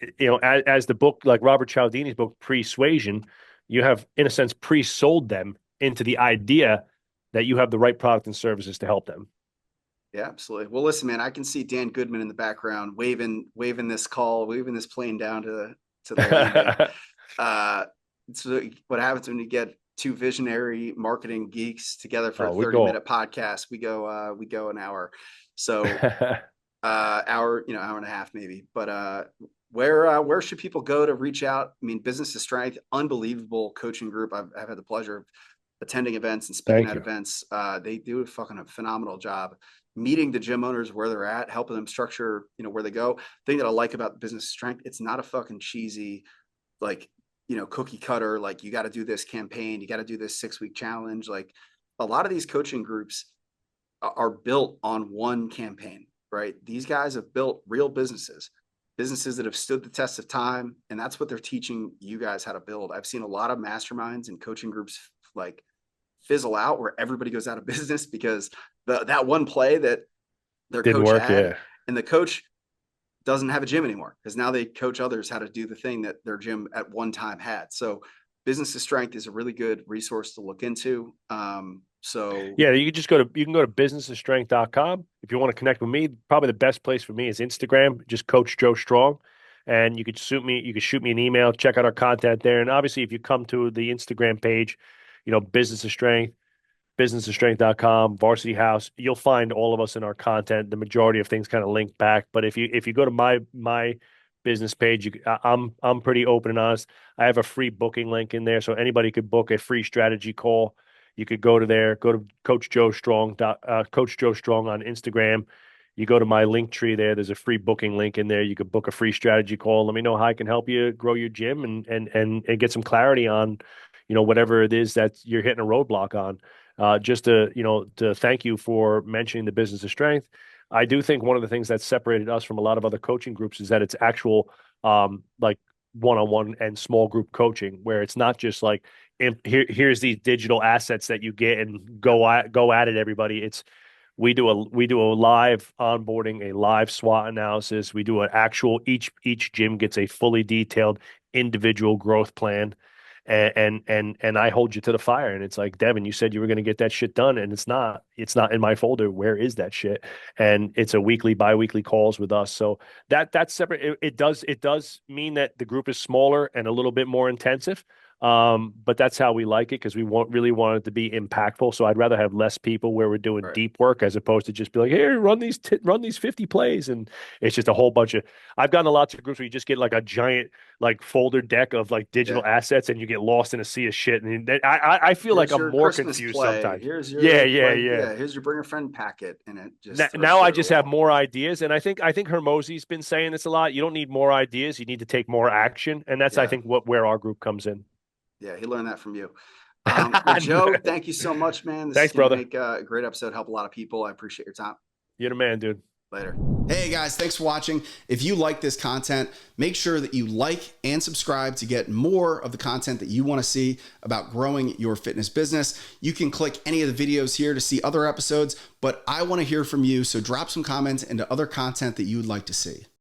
As the book, like Robert Cialdini's book, Persuasion, you have, in a sense, pre-sold them into the idea that you have the right product and services to help them. Yeah, absolutely. Well, listen, man, I can see Dan Goodman in the background waving this call, waving this plane down to the landing. Uh, so what happens when you get two visionary marketing geeks together for a Oh, we 30-minute go. podcast? We go an hour. So hour and a half maybe. But where should people go to reach out? I mean, Business to Strength, unbelievable coaching group. I've had the pleasure of attending events and speaking Thank at you. events. They do a fucking phenomenal job meeting the gym owners where they're at, helping them structure, where they go. Thing that I like about Business Strength, it's not a fucking cheesy, like, cookie cutter, like you got to do this campaign, you got to do this 6 week challenge. Like a lot of these coaching groups are built on one campaign, right? These guys have built real businesses that have stood the test of time. And that's what they're teaching you guys how to build. I've seen a lot of masterminds and coaching groups like fizzle out where everybody goes out of business because that one play that their Didn't coach work. had, Yeah. and the coach doesn't have a gym anymore because now they coach others how to do the thing that their gym at one time had. So Business to Strength is a really good resource to look into. So Yeah, you can go to businessofstrength.com. If you want to connect with me, probably the best place for me is Instagram, just Coach Joe Strong. And you could shoot me an email, check out our content there. And obviously if you come to the Instagram page, Business of Strength, businessofstrength.com, Varsity House, you'll find all of us in our content. The majority of things kind of link back. But if you go to my business page, I'm pretty open and honest. I have a free booking link in there, so anybody could book a free strategy call. You could go to there, go to Coach Joe Strong on Instagram. You go to my link tree there. There's a free booking link in there. You could book a free strategy call. Let me know how I can help you grow your gym and get some clarity on, whatever it is that you're hitting a roadblock on. Just to thank you for mentioning the Business of Strength. I do think one of the things that separated us from a lot of other coaching groups is that it's actual like one-on-one and small group coaching where it's not just like here's these digital assets that you get and yeah, go at it, everybody. It's we do a live onboarding, a live SWOT analysis. We do an actual each gym gets a fully detailed individual growth plan, and I hold you to the fire. And it's like, Devin, you said you were going to get that shit done, and it's not in my folder. Where is that shit? And it's a weekly, bi-weekly calls with us. So that's separate. It does mean that the group is smaller and a little bit more intensive. But that's how we like it because we really want it to be impactful. So I'd rather have less people where we're doing Right. deep work as opposed to just be like, here, run these 50 plays, and it's just a whole bunch of. I've gotten a lot of groups where you just get like a giant like folder deck of like digital Yeah. assets, and you get lost in a sea of shit. And I feel like Here's I'm your more Christmas confused play. sometimes. Here's Yeah, your yeah, like, yeah. yeah, here's your bring a friend packet, and it Now, just throws now I shit at a just have wall. more ideas, and I think Hermosi's been saying this a lot. You don't need more ideas; you need to take more action, and that's I Yeah. think where our group comes in. Yeah, he learned that from you. Well, Joe, thank you so much, man. This is Thanks, going to brother. make a great episode, help a lot of people. I appreciate your time. You're the man, dude. Later. Hey guys, thanks for watching. If you like this content, make sure that you like and subscribe to get more of the content that you want to see about growing your fitness business. You can click any of the videos here to see other episodes, but I want to hear from you. So drop some comments into other content that you would like to see.